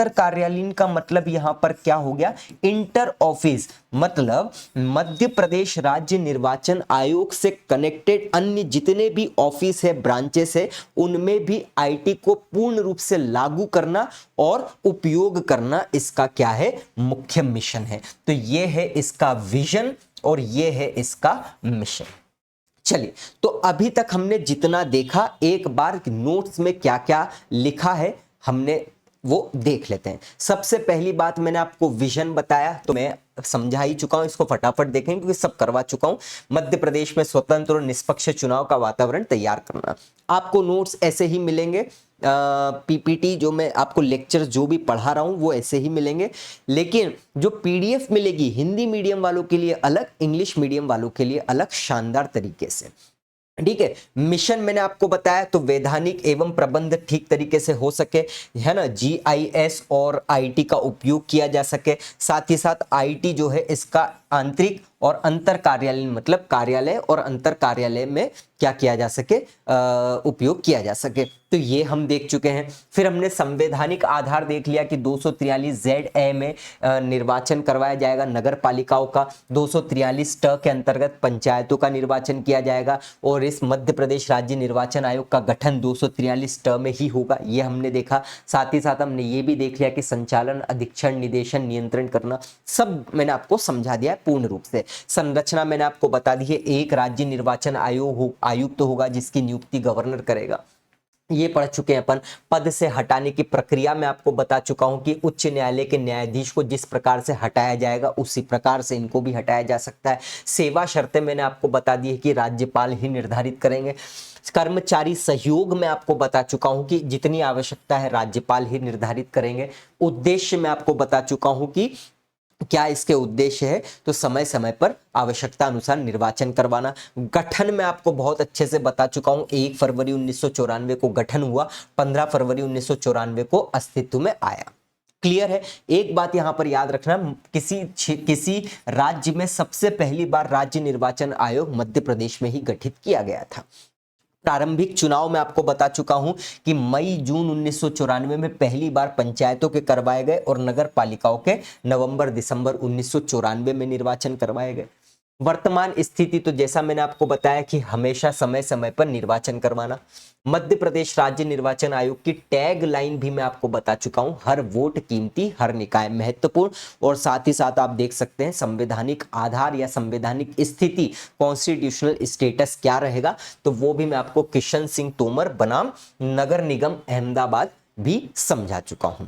कार्यालयीन का मतलब यहां पर क्या हो गया, इंटर ऑफिस, मतलब मध्य प्रदेश राज्य निर्वाचन आयोग से कनेक्टेड अन्य जितने भी ऑफिस है, ब्रांचेस है, उनमें भी आईटी को पूर्ण रूप से लागू करना और उपयोग करना इसका क्या है, मुख्य मिशन है। तो ये है इसका विजन और ये है इसका मिशन। चलिए, तो अभी तक हमने जितना देखा, एक बार नोट्स में क्या क्या लिखा है हमने वो देख लेते हैं। सबसे पहली बात, मैंने आपको विजन बताया तो मैं समझा ही चुका हूं, इसको फटाफट देखें क्योंकि सब करवा चुका हूं। मध्य प्रदेश में स्वतंत्र और निष्पक्ष चुनाव का वातावरण तैयार करना। आपको नोट्स ऐसे ही मिलेंगे, पीपीटी जो मैं आपको लेक्चर जो भी पढ़ा रहा हूं वो ऐसे ही मिलेंगे, लेकिन जो पीडीएफ मिलेगी हिंदी मीडियम वालों के लिए अलग, इंग्लिश मीडियम वालों के लिए अलग, शानदार तरीके से। ठीक है, मिशन मैंने आपको बताया, तो वैधानिक एवं प्रबंध ठीक तरीके से हो सके, है ना, जीआईएस और आईटी का उपयोग किया जा सके। साथ ही साथ आईटी जो है इसका आंतरिक और अंतर कार्यालय, मतलब कार्यालय और अंतर कार्यालय में क्या किया जा सके, उपयोग किया जा सके। तो ये हम देख चुके हैं। फिर हमने संवैधानिक आधार देख लिया कि 243 ZA में निर्वाचन करवाया जाएगा नगर पालिकाओं का, 243 ट के अंतर्गत पंचायतों का निर्वाचन किया जाएगा, और इस मध्य प्रदेश राज्य निर्वाचन आयोग का गठन 243 ट में ही होगा, ये हमने देखा। साथ ही साथ हमने ये भी देख लिया कि संचालन, अधीक्षण, निदेशन, नियंत्रण करना, सब मैंने आपको समझा दिया है पूर्ण रूप से। संरचना मैंने आपको बता दी है, एक राज्य निर्वाचन आयुक्त होगा जिसकी नियुक्ति गवर्नर करेगा, ये पढ़ चुके हैं अपन। पद से हटाने की प्रक्रिया मैं आपको बता चुका हूं कि उच्च न्यायालय के न्यायाधीश को जिस प्रकार से हटाया जाएगा उसी प्रकार से इनको भी हटाया जा सकता है। सेवा शर्तें मैंने आपको बता दी है कि राज्यपाल ही निर्धारित करेंगे। कर्मचारी सहयोग में आपको बता चुका हूं कि जितनी आवश्यकता है राज्यपाल ही निर्धारित करेंगे। उद्देश्य मैं आपको बता चुका हूं कि क्या इसके उद्देश्य है, तो समय समय पर आवश्यकता अनुसार निर्वाचन करवाना। गठन में आपको बहुत अच्छे से बता चुका हूं, 1 फरवरी 1994 को गठन हुआ, 15 फरवरी 1994 को अस्तित्व में आया। क्लियर है। एक बात यहां पर याद रखना, किसी राज्य में सबसे पहली बार राज्य निर्वाचन आयोग मध्य प्रदेश में ही गठित किया गया था। प्रारंभिक चुनाव में आपको बता चुका हूं कि मई जून 1994 में पहली बार पंचायतों के करवाए गए और नगर पालिकाओं के नवंबर दिसंबर 1994 में निर्वाचन करवाए गए। वर्तमान स्थिति तो जैसा मैंने आपको बताया कि हमेशा समय समय पर निर्वाचन करवाना। मध्य प्रदेश राज्य निर्वाचन आयोग की टैग लाइन भी मैं आपको बता चुका हूं, हर वोट कीमती, हर निकाय महत्वपूर्ण। और साथ ही साथ आप देख सकते हैं संवैधानिक आधार या संवैधानिक स्थिति, कॉन्स्टिट्यूशनल स्टेटस क्या रहेगा, तो वो भी मैं आपको किशन सिंह तोमर बनाम नगर निगम अहमदाबाद भी समझा चुका हूं,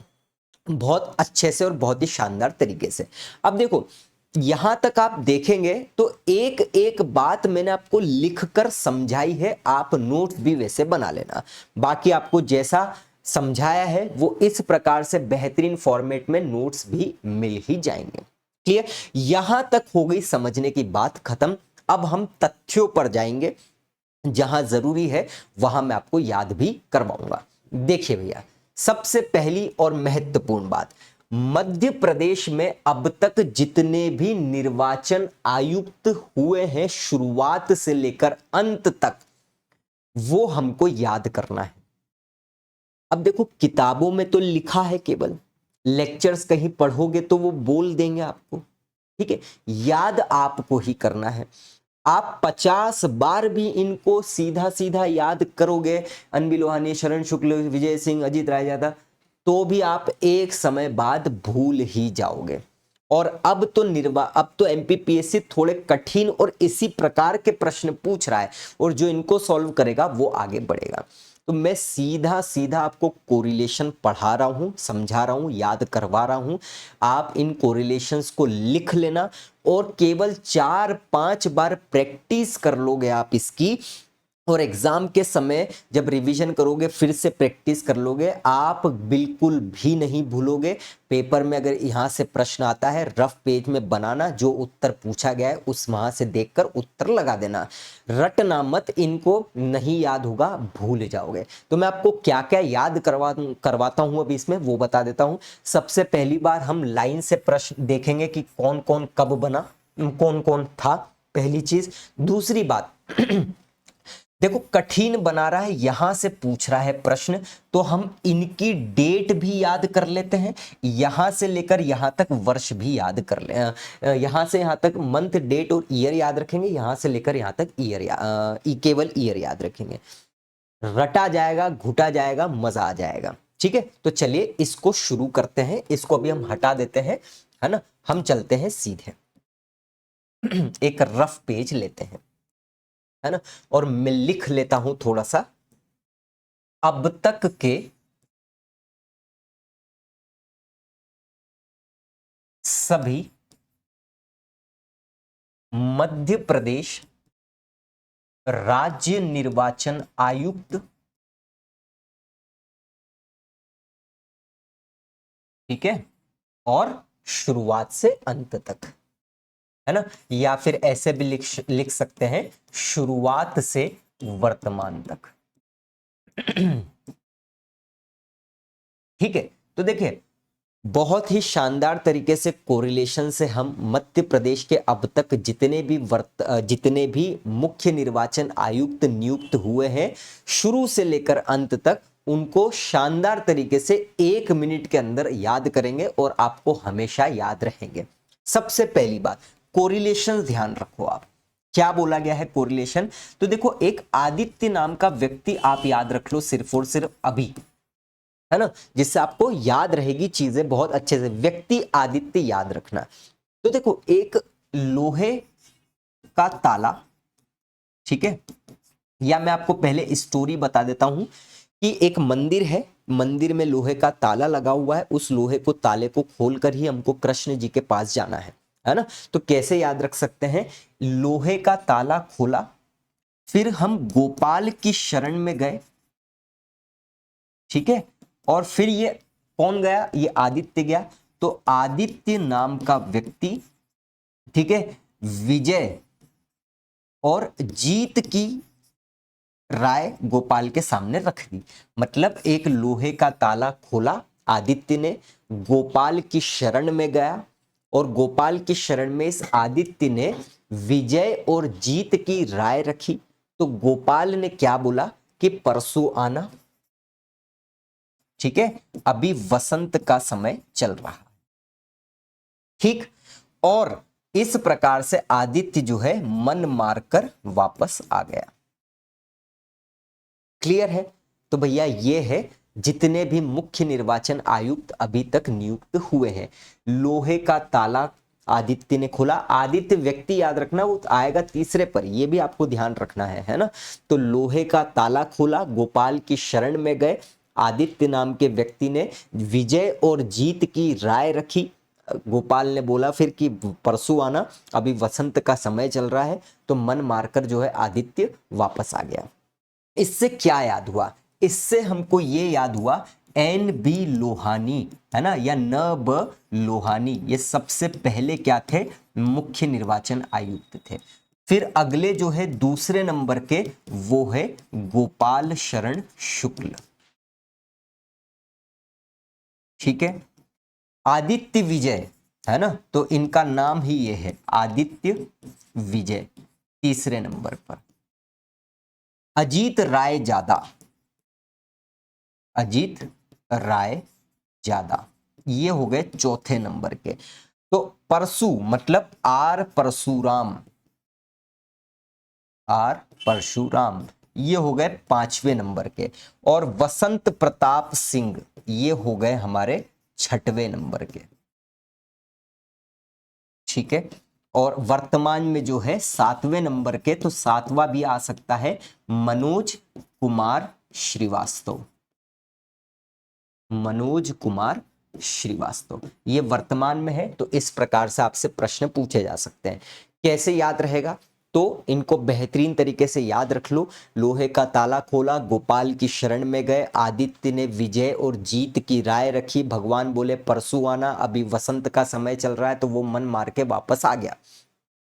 बहुत अच्छे से और बहुत ही शानदार तरीके से। अब देखो, यहां तक आप देखेंगे तो एक एक बात मैंने आपको लिखकर समझाई है, आप नोट्स भी वैसे बना लेना। बाकी आपको जैसा समझाया है वो इस प्रकार से बेहतरीन फॉर्मेट में नोट्स भी मिल ही जाएंगे। क्लियर, यहां तक हो गई समझने की बात खत्म। अब हम तथ्यों पर जाएंगे, जहां जरूरी है वहां मैं आपको याद भी करवाऊंगा। देखिए भैया, सबसे पहली और महत्वपूर्ण बात, मध्य प्रदेश में अब तक जितने भी निर्वाचन आयुक्त हुए हैं शुरुआत से लेकर अंत तक, वो हमको याद करना है। अब देखो, किताबों में तो लिखा है, केवल लेक्चर्स कहीं पढ़ोगे तो वो बोल देंगे आपको, ठीक है, याद आपको ही करना है। आप 50 बार भी इनको सीधा सीधा याद करोगे, अनबी लोहानी, शरण शुक्ल, विजय सिंह, अजीत राय ज्यादा, तो भी आप एक समय बाद भूल ही जाओगे। और अब तो एमपीपीएससी थोड़े कठिन और इसी प्रकार के प्रश्न पूछ रहा है, और जो इनको सॉल्व करेगा वो आगे बढ़ेगा। तो मैं सीधा सीधा आपको कोरिलेशन पढ़ा रहा हूं, समझा रहा हूं, याद करवा रहा हूं। आप इन कोरिलेशंस को लिख लेना और केवल 4-5 बार प्रैक्टिस कर लोगे आप इसकी, और एग्जाम के समय जब रिवीजन करोगे, फिर से प्रैक्टिस कर लोगे, आप बिल्कुल भी नहीं भूलोगे। पेपर में अगर यहाँ से प्रश्न आता है, रफ पेज में बनाना, जो उत्तर पूछा गया है उस वहां से देखकर उत्तर लगा देना, रटना मत, इनको नहीं याद होगा, भूल जाओगे। तो मैं आपको क्या क्या याद करवाता हूं अभी इसमें, वो बता देता हूं। सबसे पहली बार हम लाइन से प्रश्न देखेंगे कि कौन कौन कब बना, कौन कौन था, पहली चीज। दूसरी बात देखो, कठिन बना रहा है, यहां से पूछ रहा है प्रश्न, तो हम इनकी डेट भी याद कर लेते हैं, यहां से लेकर यहां तक वर्ष भी याद कर ले, यहां से यहां तक मंथ, डेट और ईयर याद रखेंगे, यहां से लेकर यहां तक ईयर केवल ईयर याद रखेंगे। रटा जाएगा, घुटा जाएगा, मजा आ जाएगा। ठीक है, तो चलिए इसको शुरू करते हैं। इसको अभी हम हटा देते हैं, है ना, हम चलते हैं सीधे एक रफ पेज लेते हैं, है ना, और मैं लिख लेता हूं थोड़ा सा, अब तक के सभी मध्य प्रदेश राज्य निर्वाचन आयुक्त, ठीक है, और शुरुआत से अंत तक, है ना, या फिर ऐसे भी लिख सकते हैं, शुरुआत से वर्तमान तक। ठीक है, तो देखिए बहुत ही शानदार तरीके से कोरिलेशन से हम मध्य प्रदेश के अब तक जितने भी मुख्य निर्वाचन आयुक्त नियुक्त हुए हैं, शुरू से लेकर अंत तक, उनको शानदार तरीके से 1 मिनट के अंदर याद करेंगे और आपको हमेशा याद रहेंगे। सबसे पहली बात, कोरिलेशन ध्यान रखो आप, क्या बोला गया है कोरिलेशन। तो देखो, एक आदित्य नाम का व्यक्ति आप याद रख लो सिर्फ और सिर्फ अभी, है ना, जिससे आपको याद रहेगी चीजें बहुत अच्छे से। व्यक्ति आदित्य याद रखना। तो देखो, एक लोहे का ताला, ठीक है, या मैं आपको पहले स्टोरी बता देता हूं कि एक मंदिर है, मंदिर में लोहे का ताला लगा हुआ है, उस लोहे को ताले को खोलकर ही हमको कृष्ण जी के पास जाना है ना। तो कैसे याद रख सकते हैं, लोहे का ताला खोला, फिर हम गोपाल की शरण में गए, ठीक है, और फिर ये कौन गया, ये आदित्य गया। तो आदित्य नाम का व्यक्ति, ठीक है, विजय और जीत की राय गोपाल के सामने रख दी। मतलब एक लोहे का ताला खोला आदित्य ने, गोपाल की शरण में गया, और गोपाल की शरण में इस आदित्य ने विजय और जीत की राय रखी। तो गोपाल ने क्या बोला कि परसों आना, ठीक है, अभी वसंत का समय चल रहा है, ठीक। और इस प्रकार से आदित्य जो है मन मारकर वापस आ गया। क्लियर है। तो भैया ये है जितने भी मुख्य निर्वाचन आयुक्त अभी तक नियुक्त हुए हैं। लोहे का ताला आदित्य ने खोला, आदित्य व्यक्ति याद रखना, वो आएगा तीसरे पर, ये भी आपको ध्यान रखना है ना। तो लोहे का ताला खोला, गोपाल की शरण में गए, आदित्य नाम के व्यक्ति ने विजय और जीत की राय रखी। गोपाल ने बोला फिर कि परसों आना, अभी वसंत का समय चल रहा है। तो मन मारकर जो है आदित्य वापस आ गया। इससे क्या याद हुआ, इससे हमको ये याद हुआ, एन बी लोहानी, है ना, या न ब लोहानी, ये सबसे पहले क्या थे, मुख्य निर्वाचन आयुक्त थे। फिर अगले जो है दूसरे नंबर के, वो है गोपाल शरण शुक्ल, ठीक है। आदित्य विजय, है ना, तो इनका नाम ही ये है, आदित्य विजय तीसरे नंबर पर। अजीत राय ज्यादा, अजीत राय ज्यादा, ये हो गए चौथे नंबर के। तो परशु मतलब आर परशुराम, आर परशुराम, ये हो गए पांचवें नंबर के। और वसंत प्रताप सिंह, ये हो गए हमारे छठवें नंबर के, ठीक है। और वर्तमान में जो है सातवें नंबर के, तो सातवां भी आ सकता है, मनोज कुमार श्रीवास्तव, मनोज कुमार श्रीवास्तव, ये वर्तमान में है। तो इस प्रकार से आपसे प्रश्न पूछे जा सकते हैं। कैसे याद रहेगा, तो इनको बेहतरीन तरीके से याद रख लो। लोहे का ताला खोला, गोपाल की शरण में गए, आदित्य ने विजय और जीत की राय रखी, भगवान बोले परसों आना, अभी वसंत का समय चल रहा है, तो वो मन मार के वापस आ गया।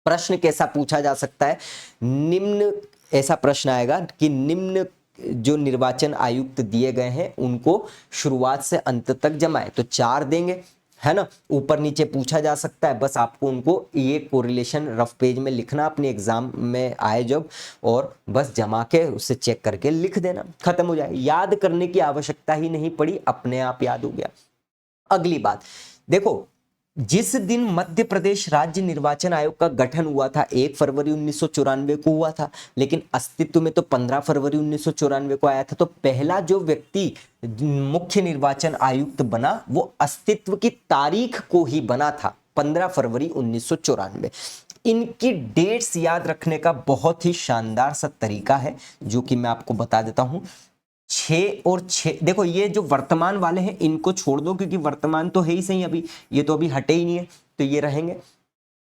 प्रश्न कैसा पूछा जा सकता है? निम्न ऐसा प्रश्न आएगा कि निम्न जो निर्वाचन आयुक्त दिए गए हैं उनको शुरुआत से अंत तक जमाए, तो 4 देंगे, है ना। ऊपर नीचे पूछा जा सकता है, बस आपको उनको ये कोरिलेशन रफ पेज में लिखना अपने एग्जाम में आए जब, और बस जमा के उससे चेक करके लिख देना, खत्म हो जाए। याद करने की आवश्यकता ही नहीं पड़ी, अपने आप याद हो गया। अगली बात देखो, जिस दिन मध्य प्रदेश राज्य निर्वाचन आयोग का गठन हुआ था 1 फरवरी 1994 को हुआ था, लेकिन अस्तित्व में तो 15 फरवरी 1994 को आया था। तो पहला जो व्यक्ति मुख्य निर्वाचन आयुक्त बना वो अस्तित्व की तारीख को ही बना था, 15 फरवरी 1994। इनकी डेट्स याद रखने का बहुत ही शानदार सा तरीका है जो कि मैं आपको बता देता हूं। 6 और 6, देखो ये जो वर्तमान वाले हैं इनको छोड़ दो क्योंकि वर्तमान तो है ही सही, अभी ये तो अभी हटे ही नहीं है, तो ये रहेंगे,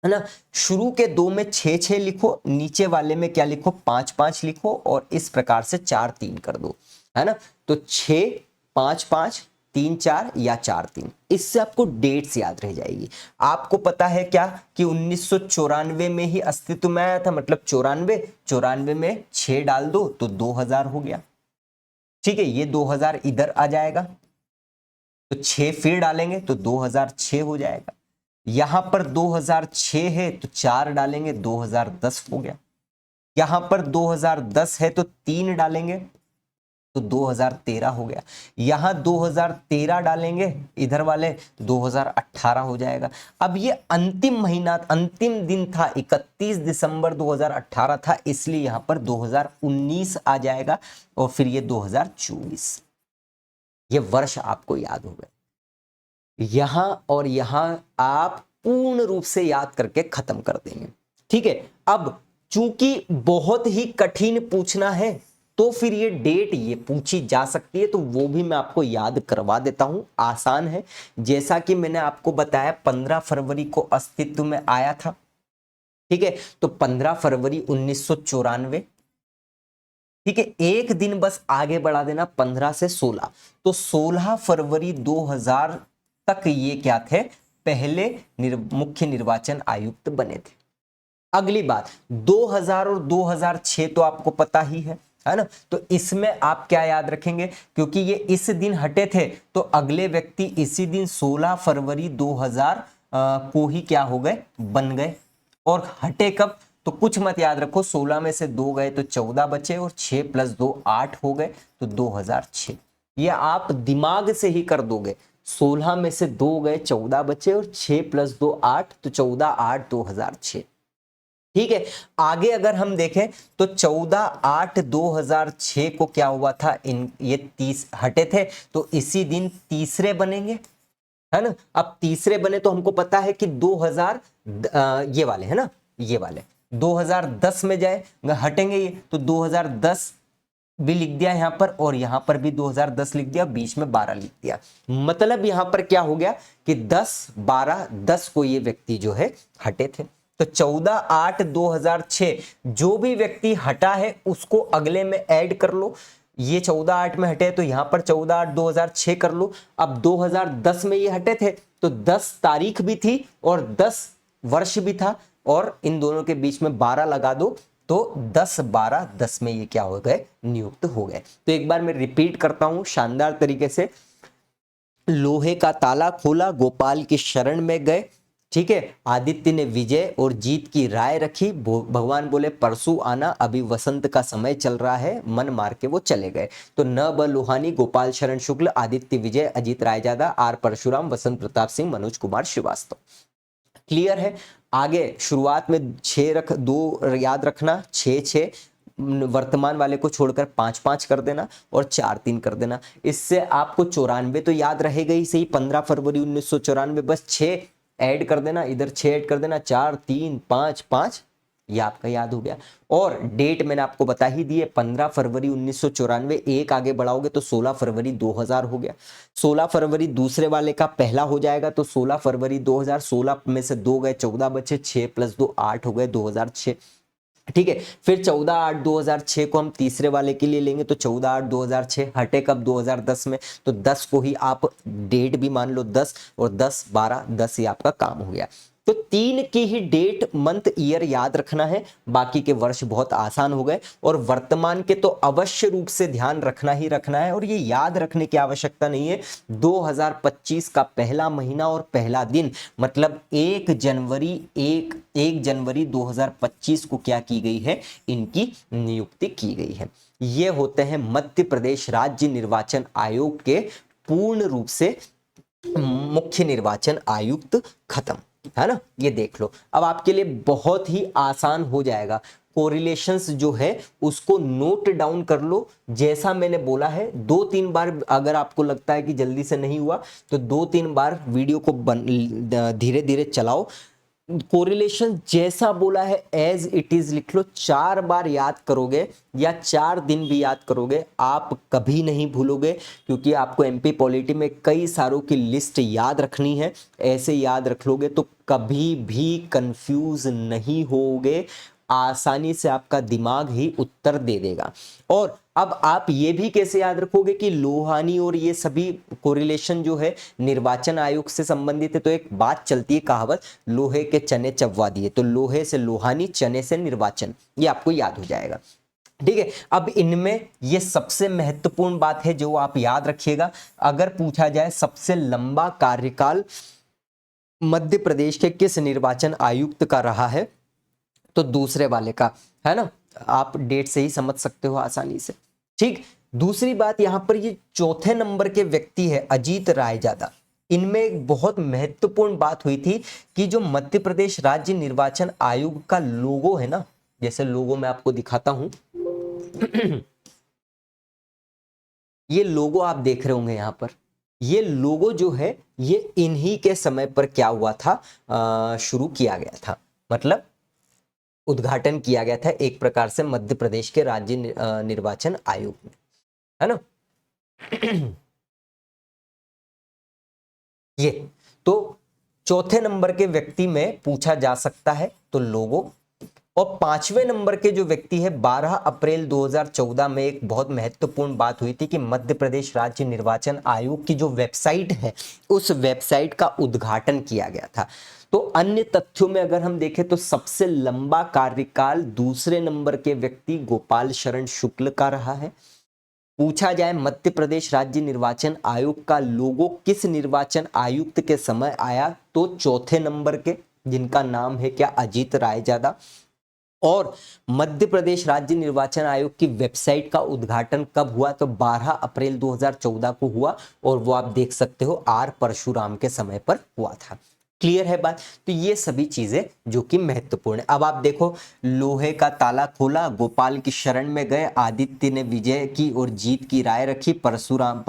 है ना। शुरू के 2 में 6 6 लिखो, नीचे वाले में क्या लिखो 5 5 लिखो, और इस प्रकार से 4 3 कर दो, है ना। तो 6 5 5 3 4 या 4 3, इससे आपको डेट्स याद रह जाएगी। आपको पता है क्या कि 1994 में ही अस्तित्व में आया था, मतलब 94 में 6 डाल दो तो 2000 हो गया, ठीक है। ये 2000 इधर आ जाएगा, तो 6 फिर डालेंगे तो 2006 हो जाएगा। यहां पर 2006 है तो 4 डालेंगे 2010 हो गया। यहां पर 2010 है तो 3 डालेंगे तो 2013 हो गया। यहां 2013 डालेंगे इधर वाले तो 2018 हो जाएगा। अब ये अंतिम महीना, अंतिम दिन था, 31 दिसंबर 2018 था, इसलिए यहां पर 2019 आ जाएगा, और फिर ये 2024, ये वर्ष आपको याद हो गए। यहां और यहां आप पूर्ण रूप से याद करके खत्म कर देंगे, ठीक है। अब चूंकि बहुत ही कठिन पूछना है तो फिर ये डेट ये पूछी जा सकती है, तो वो भी मैं आपको याद करवा देता हूं, आसान है। जैसा कि मैंने आपको बताया 15 फरवरी को अस्तित्व में आया था, ठीक है। तो 15 फरवरी 1994, ठीक है। एक दिन बस आगे बढ़ा देना 15 से 16, तो 16 फरवरी 2000 तक ये क्या थे, पहले मुख्य निर्वाचन आयुक्त बने थे। अगली बात 2000 और 2006 तो आपको पता ही है ना। तो इसमें आप क्या याद रखेंगे, क्योंकि ये इस दिन हटे थे तो अगले व्यक्ति इसी दिन 16 फरवरी 2000 को ही क्या हो गए, बन गए। और हटे कब, तो कुछ मत याद रखो, 16 में से 2 गए तो 14 बचे, और 6 + 2 8 हो गए, तो 2006। ये आप दिमाग से ही कर दोगे, 16 में से 2 गए 14 बचे, और 6 + 2 8, तो 14 8 2006, ठीक है। आगे अगर हम देखें तो 14 8 2006 को क्या हुआ था, इन ये 30 हटे थे तो इसी दिन तीसरे बनेंगे, है ना। अब तीसरे बने तो हमको पता है कि 2000 ये वाले है ना, ये वाले 2010 में जाए हटेंगे ये, तो 2010 भी लिख दिया यहां पर, और यहां पर भी 2010 लिख दिया, बीच में 12 लिख दिया। मतलब यहां पर क्या हो गया कि 10 12 10 को ये व्यक्ति जो है हटे थे। तो 14 8 2006 जो भी व्यक्ति हटा है उसको अगले में ऐड कर लो। ये 14 8 में हटे तो यहां पर 14 8 2006 कर लो। अब 2010 में ये हटे थे तो 10 तारीख भी थी और 10 वर्ष भी था, और इन दोनों के बीच में 12 लगा दो, तो 10 12 10 में ये क्या हो गए, नियुक्त हो गए। तो एक बार मैं रिपीट करता हूं शानदार तरीके से। लोहे का ताला खोला, गोपाल की शरण में गए, ठीक है। आदित्य ने विजय और जीत की राय रखी, भगवान बोले परसों आना, अभी वसंत का समय चल रहा है, मन मार के वो चले गए। तो न ब लोहानी, गोपाल शरण शुक्ल, आदित्य विजय, अजीत रायजादा, आर परशुराम, वसंत प्रताप सिंह, मनोज कुमार श्रीवास्तव। क्लियर है। आगे शुरुआत में 6 रख, 2 याद रखना, 6 6 वर्तमान वाले को छोड़कर 5 5 कर देना, और 4 3 कर देना। इससे आपको 94 तो याद रहेगा ही सही, 15 फरवरी 1994, बस 6 ऐड कर देना, इधर 6 ऐड कर देना, 4 3 5 5, ये आपका याद हो गया। और डेट मैंने आपको बता ही दी है, 15 फरवरी 1994, एक आगे बढ़ाओगे तो 16 फरवरी 2000 हो गया। 16 फरवरी दूसरे वाले का पहला हो जाएगा, तो 16 फरवरी 2000, 16 में से 2 गए 14 बचे, 6 + 2 8 हो गए 2006। ठीक है। फिर 14/8/2006 को हम तीसरे वाले के लिए लेंगे तो 14/8/2006 हटे कब 2010 में, तो 10 को ही आप डेट भी मान लो 10 और 10/12 ये आपका काम हो गया। तो 3 की ही डेट मंथ ईयर याद रखना है, बाकी के वर्ष बहुत आसान हो गए। और वर्तमान के तो अवश्य रूप से ध्यान रखना ही रखना है, और ये याद रखने की आवश्यकता नहीं है। 2025 का पहला महीना और पहला दिन मतलब 1 जनवरी 2025 को क्या की गई है, इनकी नियुक्ति की गई है। ये होते हैं मध्य प्रदेश राज्य निर्वाचन आयोग के पूर्ण रूप से मुख्य निर्वाचन आयुक्त खत्म, है ना। ये देख लो, अब आपके लिए बहुत ही आसान हो जाएगा। कोरिलेशंस जो है उसको नोट डाउन कर लो, जैसा मैंने बोला है 2-3 बार। अगर आपको लगता है कि जल्दी से नहीं हुआ तो 2-3 बार वीडियो को धीरे धीरे चलाओ। कोरिलेशन जैसा बोला है एज इट इज लिख लो। 4 बार याद करोगे या 4 दिन भी याद करोगे, आप कभी नहीं भूलोगे, क्योंकि आपको एमपी पॉलिटी में कई सारों की लिस्ट याद रखनी है। ऐसे याद रख लोगे तो कभी भी कंफ्यूज नहीं होगे, आसानी से आपका दिमाग ही उत्तर दे देगा। और अब आप ये भी कैसे याद रखोगे कि लोहानी और ये सभी कोरिलेशन जो है निर्वाचन आयोग से संबंधित है। तो एक बात चलती है कहावत, लोहे के चने चबवा दिए, तो लोहे से लोहानी, चने से निर्वाचन, ये आपको याद हो जाएगा। ठीक है। अब इनमें ये सबसे महत्वपूर्ण बात है जो आप याद रखिएगा। अगर पूछा जाए सबसे लंबा कार्यकाल मध्य प्रदेश के किस निर्वाचन आयुक्त का रहा है, तो दूसरे वाले का, है ना। आप डेट से ही समझ सकते हो आसानी से। ठीक। दूसरी बात यहां पर ये चौथे नंबर के व्यक्ति है अजीत रायजादा। इनमें एक बहुत महत्वपूर्ण बात हुई थी कि जो मध्य प्रदेश राज्य निर्वाचन आयोग का लोगो है ना, जैसे लोगो मैं आपको दिखाता हूं ये लोगो आप देख रहे होंगे यहां पर। ये लोगो जो है ये इन्हीं के समय पर क्या हुआ था, शुरू किया गया था, मतलब उद्घाटन किया गया था एक प्रकार से मध्य प्रदेश के राज्य निर्वाचन आयोग में, है ना। ये तो चौथे नंबर के व्यक्ति में पूछा जा सकता है तो लोगो। और 5वें नंबर के जो व्यक्ति है 12 अप्रैल 2014 में एक बहुत महत्वपूर्ण बात हुई थी कि मध्य प्रदेश राज्य निर्वाचन आयोग की जो वेबसाइट है उस वेबसाइट का उद्घाटन किया गया था। तो अन्य तथ्यों में अगर हम देखें तो सबसे लंबा कार्यकाल दूसरे नंबर के व्यक्ति गोपाल शरण शुक्ल का रहा है। पूछा जाए मध्य प्रदेश राज्य निर्वाचन आयोग का लोगो किस निर्वाचन आयुक्त के समय आया, तो चौथे नंबर के, जिनका नाम है क्या, अजीत रायजादा। और मध्य प्रदेश राज्य निर्वाचन आयोग की वेबसाइट का उद्घाटन कब हुआ, तो 12 अप्रैल 2014 को हुआ, और वो आप देख सकते हो आर परशुराम के समय पर हुआ था। क्लियर है बात। तो ये सभी चीजें जो कि महत्वपूर्ण है। अब आप देखो, लोहे का ताला खोला, गोपाल की शरण में गए, आदित्य ने विजय की और जीत की राय रखी, परशुराम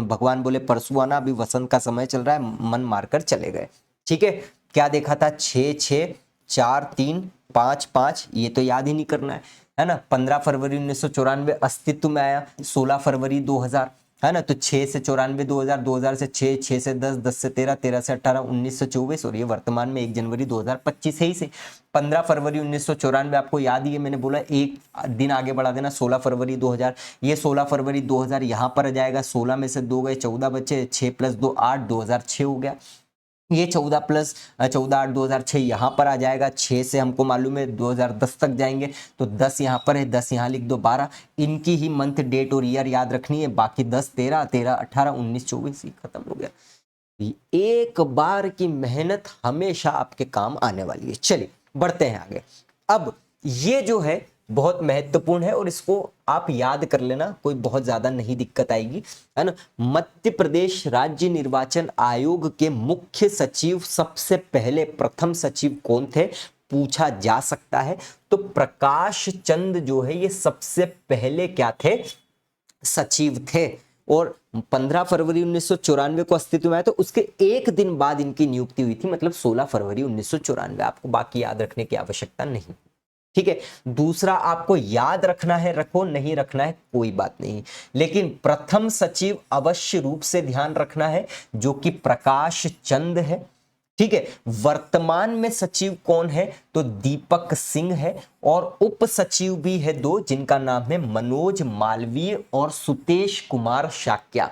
भगवान बोले परशुआना, अभी वसंत का समय चल रहा है, मन मारकर चले गए। ठीक है। क्या देखा था, 6-6, 4-3, 5-5, ये तो याद ही नहीं करना है ना। 15 फरवरी 1994 अस्तित्व में आया, 16 फरवरी 2000, है ना। तो 6 से 94 2000, 2000 से 6, 6 से 10, 10 से 13, 13 से 18, 19 से 24, और ये वर्तमान में 1 जनवरी 2025 है ही से। 15 फरवरी 1994 आपको याद ही है, मैंने बोला एक दिन आगे बढ़ा देना, 16 फरवरी 2000, ये 16 फरवरी 2000 यहाँ पर आ जाएगा, 16 में से 2 गए, 14 बचे, 6 + 2 8, 2006 हो गया। ये 14 + 14 8 2006 यहाँ पर आ जाएगा। 6 से हमको मालूम है 2010 तक जाएंगे, तो 10 यहाँ पर है, 10 यहाँ लिख दो, 12 इनकी ही मंथ डेट और ईयर याद रखनी है। बाकी 10 13 13 18 19 24 ही खत्म हो गया। एक बार की मेहनत हमेशा आपके काम आने वाली है। चलिए बढ़ते हैं आगे। अब ये जो है बहुत महत्वपूर्ण है और इसको आप याद कर लेना, कोई बहुत ज्यादा नहीं दिक्कत आएगी, है ना। मध्य प्रदेश राज्य निर्वाचन आयोग के मुख्य सचिव सबसे पहले प्रथम सचिव कौन थे, पूछा जा सकता है। तो प्रकाश चंद जो है ये सबसे पहले क्या थे, सचिव थे। और 15 फरवरी 1994 को अस्तित्व में आया, तो उसके एक दिन बाद इनकी नियुक्ति हुई थी, मतलब 16 फरवरी 1994। आपको बाकी याद रखने की आवश्यकता नहीं। ठीक है। दूसरा आपको याद रखना है रखो, नहीं रखना है कोई बात नहीं, लेकिन प्रथम सचिव अवश्य रूप से ध्यान रखना है, जो कि प्रकाश चंद है। ठीक है। वर्तमान में सचिव कौन है? तो दीपक सिंह है, और उप सचिव भी है दो, जिनका नाम है मनोज मालवीय और सुतेश कुमार शाक्या।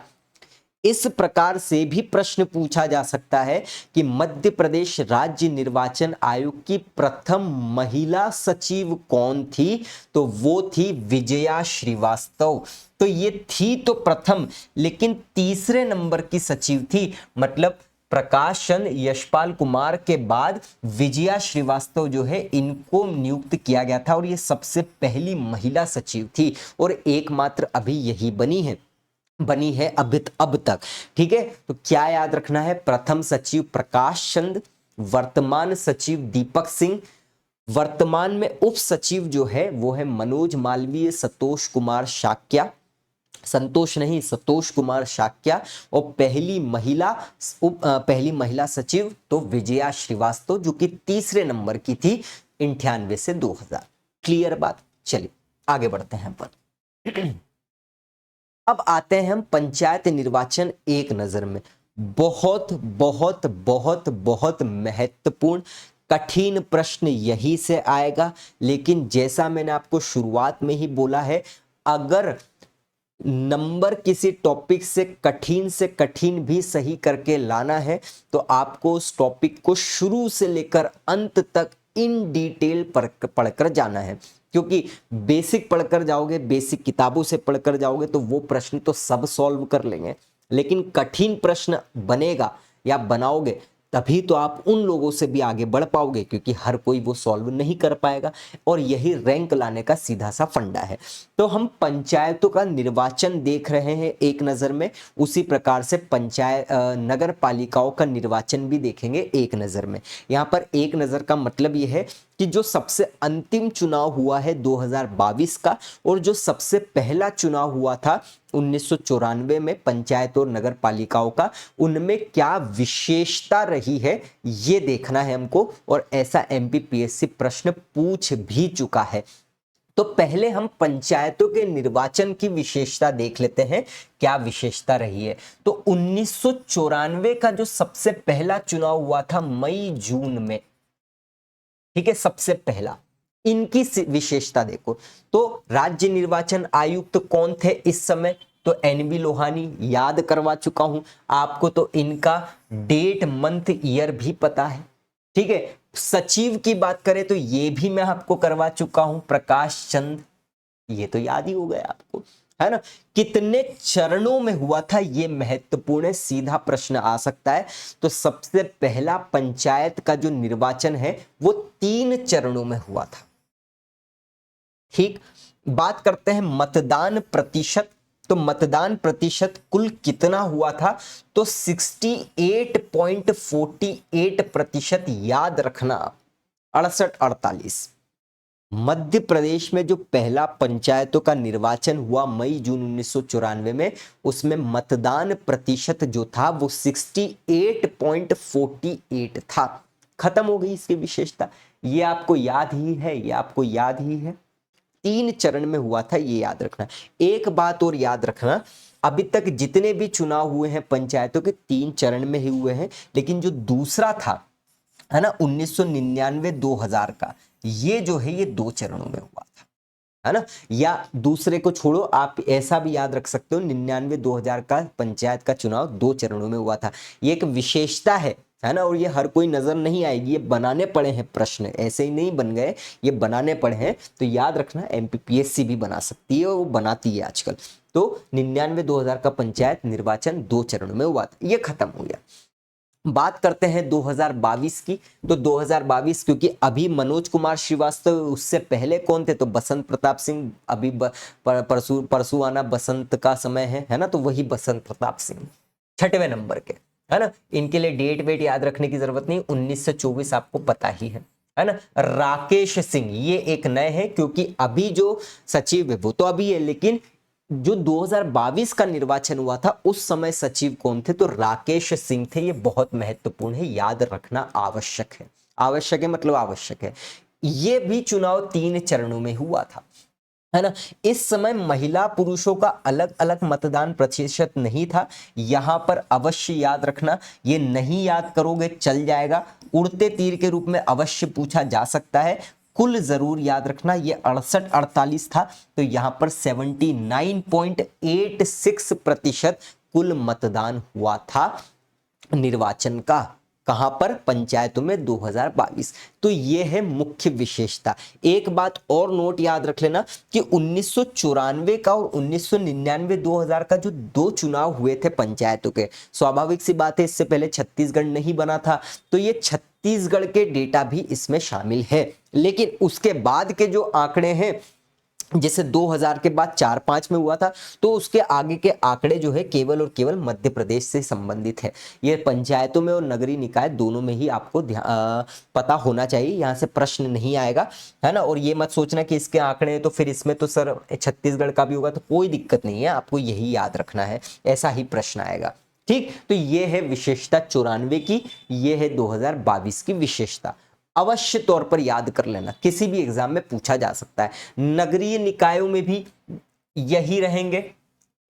इस प्रकार से भी प्रश्न पूछा जा सकता है कि मध्य प्रदेश राज्य निर्वाचन आयोग की प्रथम महिला सचिव कौन थी? तो वो थी विजया श्रीवास्तव। तो ये थी तो प्रथम, लेकिन तीसरे नंबर की सचिव थी, मतलब प्रकाश चंद यशपाल कुमार के बाद विजया श्रीवास्तव जो है इनको नियुक्त किया गया था, और ये सबसे पहली महिला सचिव थी, और एकमात्र अभी यही बनी है अब तक। ठीक है, तो क्या याद रखना है? प्रथम सचिव प्रकाश चंद, वर्तमान सचिव दीपक सिंह, वर्तमान में उप सचिव जो है वो है मनोज मालवीय, संतोष कुमार शाक्या, और पहली महिला सचिव तो विजया श्रीवास्तव, जो कि तीसरे नंबर की थी 98 से 2000। क्लियर बात? चलिए आगे बढ़ते हैं अपन। अब आते हैं हम पंचायत निर्वाचन एक नजर में। बहुत बहुत बहुत बहुत महत्वपूर्ण कठिन प्रश्न यही से आएगा, लेकिन जैसा मैंने आपको शुरुआत में ही बोला है, अगर नंबर किसी टॉपिक से कठिन भी सही करके लाना है तो आपको उस टॉपिक को शुरू से लेकर अंत तक इन डिटेल पढ़कर जाना है, क्योंकि बेसिक पढ़कर जाओगे, बेसिक किताबों से पढ़कर जाओगे तो वो प्रश्न तो सब सॉल्व कर लेंगे, लेकिन कठिन प्रश्न बनेगा या बनाओगे तभी तो आप उन लोगों से भी आगे बढ़ पाओगे, क्योंकि हर कोई वो सॉल्व नहीं कर पाएगा, और यही रैंक लाने का सीधा सा फंडा है। तो हम पंचायतों का निर्वाचन देख रहे हैं एक नज़र में, उसी प्रकार से नगर पालिकाओं का निर्वाचन भी देखेंगे एक नज़र में। यहाँ पर एक नज़र का मतलब यह है कि जो सबसे अंतिम चुनाव हुआ है 2022 का, और जो सबसे पहला चुनाव हुआ था 1994 में पंचायत और नगर पालिकाओं का, उनमें क्या विशेषता रही है ये देखना है हमको, और ऐसा एमपीपीएससी प्रश्न पूछ भी चुका है। तो पहले हम पंचायतों के निर्वाचन की विशेषता देख लेते हैं, क्या विशेषता रही है। तो 1994 का जो सबसे पहला चुनाव हुआ था मई जून में, ठीक है, सबसे पहला, इनकी विशेषता देखो। तो राज्य निर्वाचन आयुक्त कौन थे इस समय? तो एनबी लोहानी, याद करवा चुका हूं आपको, तो इनका डेट मंथ ईयर भी पता है। ठीक है, सचिव की बात करें तो ये भी मैं आपको करवा चुका हूं, प्रकाश चंद, ये तो याद ही हो गया आपको, है ना। कितने चरणों में हुआ था ये महत्वपूर्ण है, सीधा प्रश्न आ सकता है। तो सबसे पहला पंचायत का जो निर्वाचन है वो 3 चरणों में हुआ था। ठीक, बात करते हैं मतदान प्रतिशत। तो मतदान प्रतिशत कुल कितना हुआ था? तो 68.48%, याद रखना, 68-48। मध्य प्रदेश में जो पहला पंचायतों का निर्वाचन हुआ मई जून 1994 में, उसमें मतदान प्रतिशत जो था वो 68.48 था। खत्म हो गई इसकी विशेषता। ये आपको याद ही है, 3 चरण में हुआ था, ये याद रखना। एक बात और याद रखना, अभी तक जितने भी चुनाव हुए हैं पंचायतों के 3 चरण में ही हुए हैं, लेकिन जो दूसरा था, है ना, 1999-2000 का, ये जो है ये 2 चरणों में हुआ था, है ना। या दूसरे को छोड़ो, आप ऐसा भी याद रख सकते हो, 99-2000 का पंचायत का चुनाव 2 चरणों में हुआ था। ये एक विशेषता है ना, और ये हर कोई नजर नहीं आएगी, ये बनाने पड़े हैं प्रश्न, ऐसे ही नहीं बन गए, ये बनाने पड़े हैं। तो याद रखना, एमपीपीएससी भी बना सकती है और वो बनाती है आजकल। तो 99-2000 का पंचायत निर्वाचन 2 चरणों में हुआ था, ये खत्म हो गया। बात करते हैं 2022 की। तो 2022, क्योंकि अभी मनोज कुमार श्रीवास्तव, उससे पहले कौन थे? तो बसंत प्रताप सिंह, अभी परसों आना बसंत का समय है ना, तो वही बसंत प्रताप सिंह 6वें नंबर के, है ना। इनके लिए डेट वेट याद रखने की जरूरत नहीं, 19 से 24 आपको पता ही है ना। राकेश सिंह, ये एक नए हैं, क्योंकि अभी जो सचिव है वो तो अभी है, लेकिन जो 2022 का निर्वाचन हुआ था उस समय सचिव कौन थे? तो राकेश सिंह थे। ये बहुत महत्वपूर्ण है, याद रखना आवश्यक है, मतलब आवश्यक है। ये भी चुनाव 3 चरणों में हुआ था, है ना। इस समय महिला पुरुषों का अलग अलग मतदान प्रतिशत नहीं था। यहां पर अवश्य याद रखना, ये नहीं याद करोगे चल जाएगा, उड़ते तीर के रूप में अवश्य पूछा जा सकता है। कुल जरूर याद रखना, ये 68-48 था, तो यहां पर 79.86% कुल मतदान हुआ था निर्वाचन का। कहां पर? पंचायतों में 2022। तो ये है मुख्य विशेषता। एक बात और नोट याद रख लेना कि 1994 का और 1999 2000 का जो दो चुनाव हुए थे पंचायतों के, स्वाभाविक सी बात है इससे पहले छत्तीसगढ़ नहीं बना था, तो ये छत्तीसगढ़ के डेटा भी इसमें शामिल है। लेकिन उसके बाद के जो आंकड़े हैं, जैसे 2000 के बाद 4-5 में हुआ था, तो उसके आगे के आंकड़े जो है केवल और केवल मध्य प्रदेश से संबंधित है। ये पंचायतों में और नगरीय निकाय दोनों में ही आपको पता होना चाहिए, यहाँ से प्रश्न नहीं आएगा, है ना। और ये मत सोचना कि इसके आंकड़े हैं तो फिर इसमें तो सर छत्तीसगढ़ का भी होगा, तो कोई दिक्कत नहीं है, आपको यही याद रखना है, ऐसा ही प्रश्न आएगा। ठीक, तो ये है विशेषता 94 की, ये है 2022 की विशेषता। अवश्य तौर पर याद कर लेना, किसी भी एग्जाम में पूछा जा सकता है। नगरीय निकायों में भी यही रहेंगे,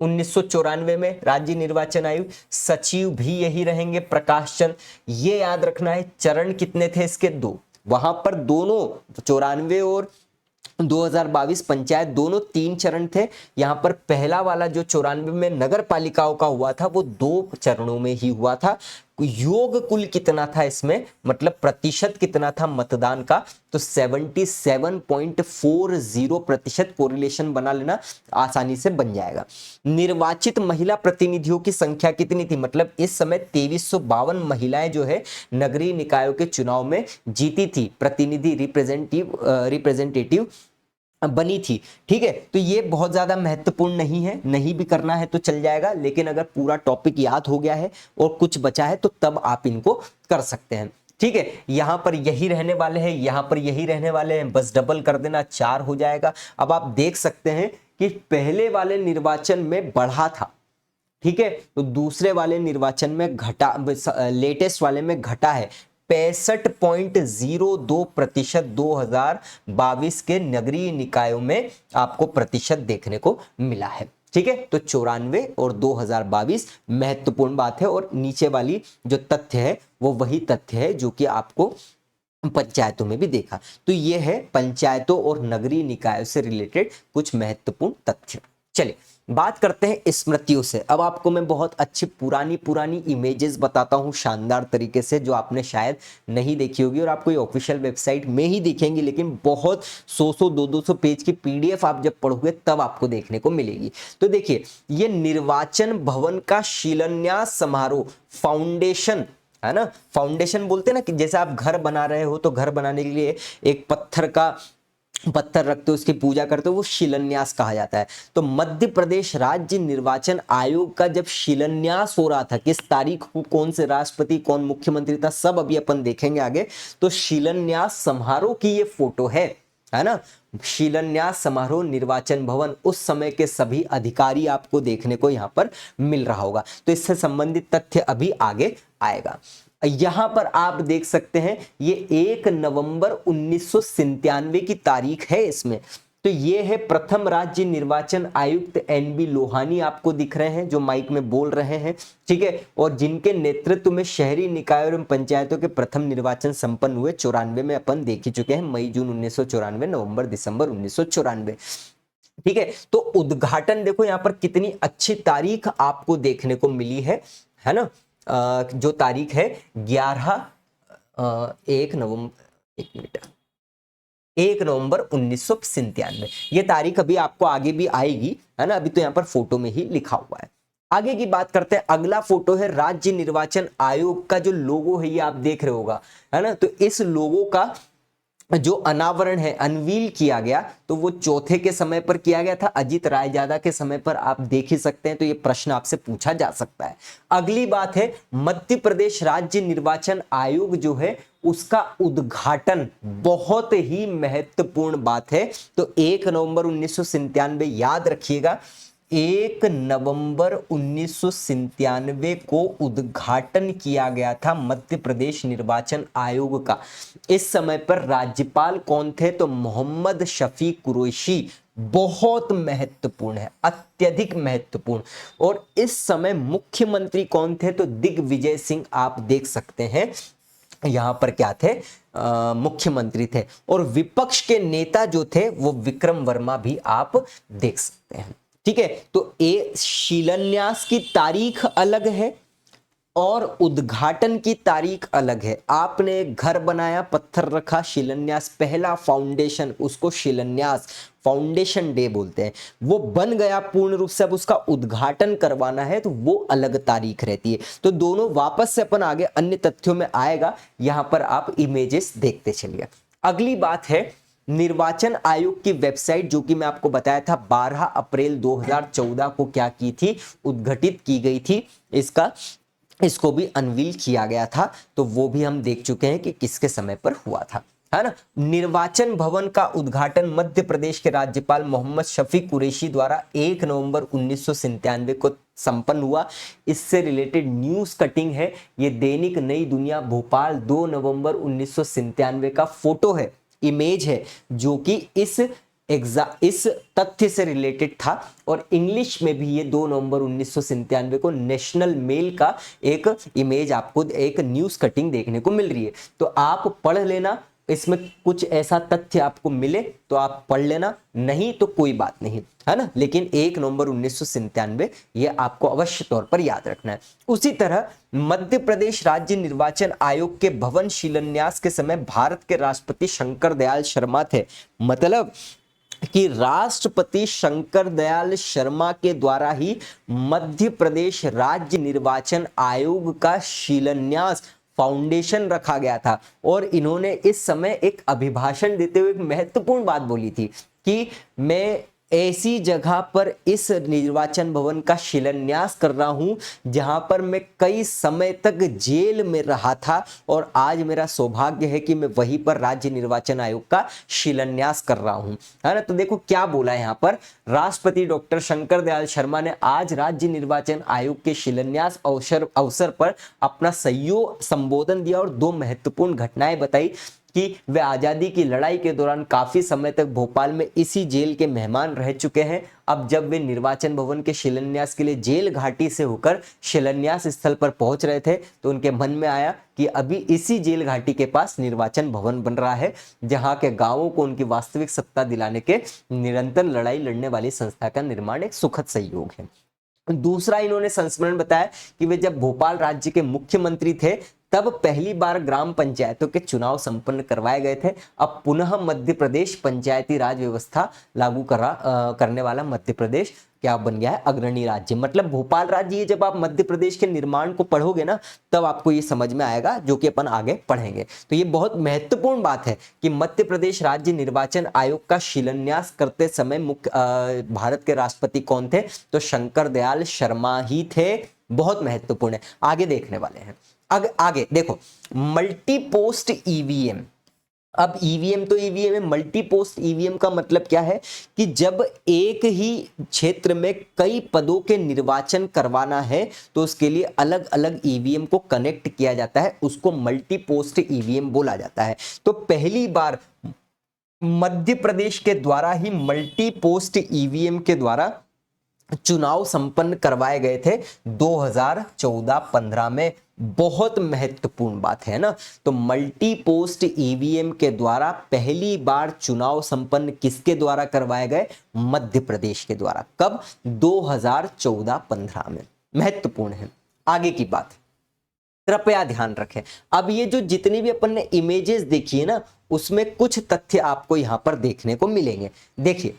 1994 में राज्य निर्वाचन आयोग, सचिव भी यही रहेंगे प्रकाश चंद। ये याद रखना है, चरण कितने थे इसके? 2। वहां पर दोनों 94 और 2022 पंचायत दोनों 3 चरण थे। यहां पर पहला वाला जो 94 में नगर पालिकाओं का हुआ था वो 2 चरणों में ही हुआ था। योग कुल कितना था इसमें, मतलब प्रतिशत कितना था मतदान का? तो 77.40% कोरिलेशन बना लेना, आसानी से बन जाएगा। निर्वाचित महिला प्रतिनिधियों की संख्या कितनी थी, मतलब इस समय 2352 महिलाएं जो है नगरीय निकायों के चुनाव में जीती थी, प्रतिनिधि रिप्रेजेंटेटिव बनी थी। ठीक है, तो ये बहुत ज्यादा महत्वपूर्ण नहीं है, नहीं भी करना है तो चल जाएगा, लेकिन अगर पूरा टॉपिक याद हो गया है और कुछ बचा है तो तब आप इनको कर सकते हैं। ठीक है, यहां पर यही रहने वाले हैं, यहां पर यही रहने वाले हैं, बस डबल कर देना, 4 हो जाएगा। अब आप देख सकते हैं कि पहले वाले निर्वाचन में बढ़ा था, ठीक है, तो दूसरे वाले निर्वाचन में घटा, लेटेस्ट वाले में घटा है। 65.02% 2022 के नगरीय निकायों में आपको प्रतिशत देखने को मिला है। ठीक है, तो 94 और 2022 महत्वपूर्ण बात है, और नीचे वाली जो तथ्य है वो वही तथ्य है जो कि आपको पंचायतों में भी देखा। तो ये है पंचायतों और नगरीय निकायों से रिलेटेड कुछ महत्वपूर्ण तथ्य। चलिए बात करते हैं स्मृतियों से। अब आपको मैं बहुत अच्छी पुरानी इमेजेस बताता हूं शानदार तरीके से, जो आपने शायद नहीं देखी होगी और आपको ये ऑफिशियल वेबसाइट में ही दिखेंगी, लेकिन बहुत 100 200 पेज की पीडीएफ आप जब पढ़ोगे तब आपको देखने को मिलेगी। तो देखिए, ये निर्वाचन भवन का शिलान्यास समारोह, फाउंडेशन, है ना, फाउंडेशन बोलते हैं ना, कि जैसे आप घर बना रहे हो तो घर बनाने के लिए एक पत्थर रखते हो, उसकी पूजा करते हो, वो शिलान्यास कहा जाता है। तो मध्य प्रदेश राज्य निर्वाचन आयोग का जब शिलान्यास हो रहा था, किस तारीख को, कौन से राष्ट्रपति, कौन मुख्यमंत्री था, सब अभी अपन देखेंगे आगे। तो शिलान्यास समारोह की ये फोटो है ना, शिलान्यास समारोह निर्वाचन भवन, उस समय के सभी अधिकारी आपको देखने को यहां पर मिल रहा होगा। तो इससे संबंधित तथ्य अभी आगे आएगा। यहां पर आप देख सकते हैं ये 1 नवंबर 1997 की तारीख है इसमें। तो ये है प्रथम राज्य निर्वाचन आयुक्त NB लोहानी आपको दिख रहे हैं, जो माइक में बोल रहे हैं, ठीक है, और जिनके नेतृत्व में शहरी निकायों एवं पंचायतों के प्रथम निर्वाचन संपन्न हुए 94 में, अपन देख ही चुके हैं, मई जून 1994, नवंबर दिसंबर 1994। ठीक है, तो उद्घाटन देखो यहाँ पर कितनी अच्छी तारीख आपको देखने को मिली है ना, जो तारीख है 1 नवंबर 1997। ये तारीख अभी आपको आगे भी आएगी, है ना, अभी तो यहाँ पर फोटो में ही लिखा हुआ है। आगे की बात करते हैं। अगला फोटो है राज्य निर्वाचन आयोग का जो लोगो है, ये आप देख रहे होगा, है ना। तो इस लोगो का जो अनावरण है, अनवील किया गया, तो वो चौथे के समय पर किया गया था, अजीत रायजादा के समय पर, आप देख ही सकते हैं। तो ये प्रश्न आपसे पूछा जा सकता है। अगली बात है मध्य प्रदेश राज्य निर्वाचन आयोग जो है उसका उद्घाटन, बहुत ही महत्वपूर्ण बात है। तो 1 नवंबर 1997 याद रखिएगा, 1 नवंबर 1997 को उद्घाटन किया गया था मध्य प्रदेश निर्वाचन आयोग का। इस समय पर राज्यपाल कौन थे? तो मोहम्मद शफी कुरैशी बहुत महत्वपूर्ण है, अत्यधिक महत्वपूर्ण। और इस समय मुख्यमंत्री कौन थे? तो दिग्विजय सिंह आप देख सकते हैं यहां पर क्या थे, मुख्यमंत्री थे। और विपक्ष के नेता जो थे वो विक्रम वर्मा भी आप देख सकते हैं। ठीक है, तो ये शिलान्यास की तारीख अलग है और उद्घाटन की तारीख अलग है। आपने घर बनाया, पत्थर रखा, शिलान्यास, पहला फाउंडेशन, उसको शिलान्यास फाउंडेशन डे बोलते हैं, वो बन गया पूर्ण रूप से, अब उसका उद्घाटन करवाना है तो वो अलग तारीख रहती है। तो दोनों वापस से अपन आगे अन्य तथ्यों में आएगा, यहां पर आप इमेजेस देखते चलिए। अगली बात है निर्वाचन आयोग की वेबसाइट, जो कि मैं आपको बताया था 12 अप्रैल 2014 को क्या की थी, उद्घाटित की गई थी। इसको भी अनवील किया गया था, तो वो भी हम देख चुके हैं कि किसके समय पर हुआ था, है ना। निर्वाचन भवन का उद्घाटन मध्य प्रदेश के राज्यपाल मोहम्मद शफी कुरैशी द्वारा 1 नवंबर 1997 को संपन्न हुआ। इससे रिलेटेड न्यूज कटिंग है, ये दैनिक नई दुनिया भोपाल 2 नवंबर 1997 का फोटो है, इमेज है, जो कि इस तथ्य से रिलेटेड था। और इंग्लिश में भी ये 2 नवंबर 1997 को नेशनल मेल का एक इमेज, आपको एक न्यूज कटिंग देखने को मिल रही है। तो आप पढ़ लेना, इसमें कुछ ऐसा तथ्य आपको मिले तो आप पढ़ लेना, नहीं तो कोई बात नहीं, है ना। लेकिन 1 नवंबर 1997 ये आपको अवश्य तौर पर याद रखना है। उसी तरह मध्य प्रदेश राज्य निर्वाचन आयोग के भवन शिलान्यास के समय भारत के राष्ट्रपति शंकर दयाल शर्मा थे। मतलब कि राष्ट्रपति शंकर दयाल शर्मा के द्वारा ही मध्य प्रदेश राज्य निर्वाचन आयोग का शिलान्यास फाउंडेशन रखा गया था। और इन्होंने इस समय एक अभिभाषण देते हुए एक महत्वपूर्ण बात बोली थी कि मैं ऐसी जगह पर इस निर्वाचन भवन का शिलान्यास कर रहा हूं जहां पर मैं कई समय तक जेल में रहा था, और आज मेरा सौभाग्य है कि मैं वहीं पर राज्य निर्वाचन आयोग का शिलान्यास कर रहा हूं, है ना। तो देखो क्या बोला है यहां पर, राष्ट्रपति डॉक्टर शंकर दयाल शर्मा ने आज राज्य निर्वाचन आयोग के शिलान्यास अवसर पर अपना सहयोग संबोधन दिया और 2 महत्वपूर्ण घटनाएं बताई कि वे आजादी की लड़ाई के दौरान काफी समय तक भोपाल में इसी जेल के मेहमान रह चुके हैं। अब जब वे निर्वाचन भवन के शिलान्यास के लिए जेल घाटी से होकर शिलान्यास स्थल पर पहुंच रहे थे, तो उनके मन में आया कि अभी इसी जेल घाटी के पास निर्वाचन भवन बन रहा है, जहां के गांवों को उनकी वास्तविक सत्ता दिलाने के निरंतर लड़ाई लड़ने वाली संस्था का निर्माण एक सुखद सहयोग है। दूसरा इन्होंने संस्मरण बताया कि वे जब भोपाल राज्य के मुख्यमंत्री थे तब पहली बार ग्राम पंचायतों के चुनाव संपन्न करवाए गए थे। अब पुनः मध्य प्रदेश पंचायती राज व्यवस्था लागू करने वाला मध्य प्रदेश क्या बन गया है, अग्रणी राज्य। मतलब भोपाल राज्य, ये जब आप मध्य प्रदेश के निर्माण को पढ़ोगे ना तब आपको ये समझ में आएगा, जो कि अपन आगे पढ़ेंगे। तो ये बहुत महत्वपूर्ण बात है कि मध्य प्रदेश राज्य निर्वाचन आयोग का शिलान्यास करते समय भारत के राष्ट्रपति कौन थे? तो शंकर दयाल शर्मा ही थे। बहुत महत्वपूर्ण है, आगे देखने वाले हैं। आगे देखो, मल्टी पोस्ट ईवीएम। अब ईवीएम तो ईवीएम है, मल्टी पोस्ट ईवीएम का मतलब क्या है कि जब एक ही क्षेत्र में कई पदों के निर्वाचन करवाना है तो उसके लिए अलग अलग ईवीएम को कनेक्ट किया जाता है, उसको मल्टी पोस्ट ईवीएम बोला जाता है। तो पहली बार मध्य प्रदेश के द्वारा ही मल्टी पोस्ट ईवीएम के द्वारा चुनाव संपन्न करवाए गए थे 2014-15 में। बहुत महत्वपूर्ण बात है ना। तो मल्टी पोस्ट ईवीएम के द्वारा पहली बार चुनाव संपन्न किसके द्वारा करवाए गए? मध्य प्रदेश के द्वारा। कब? 2014-15 में। महत्वपूर्ण है। आगे की बात कृपया ध्यान रखें। अब ये जो जितनी भी अपन ने इमेजेस देखी है ना, उसमें कुछ तथ्य आपको यहां पर देखने को मिलेंगे। देखिए,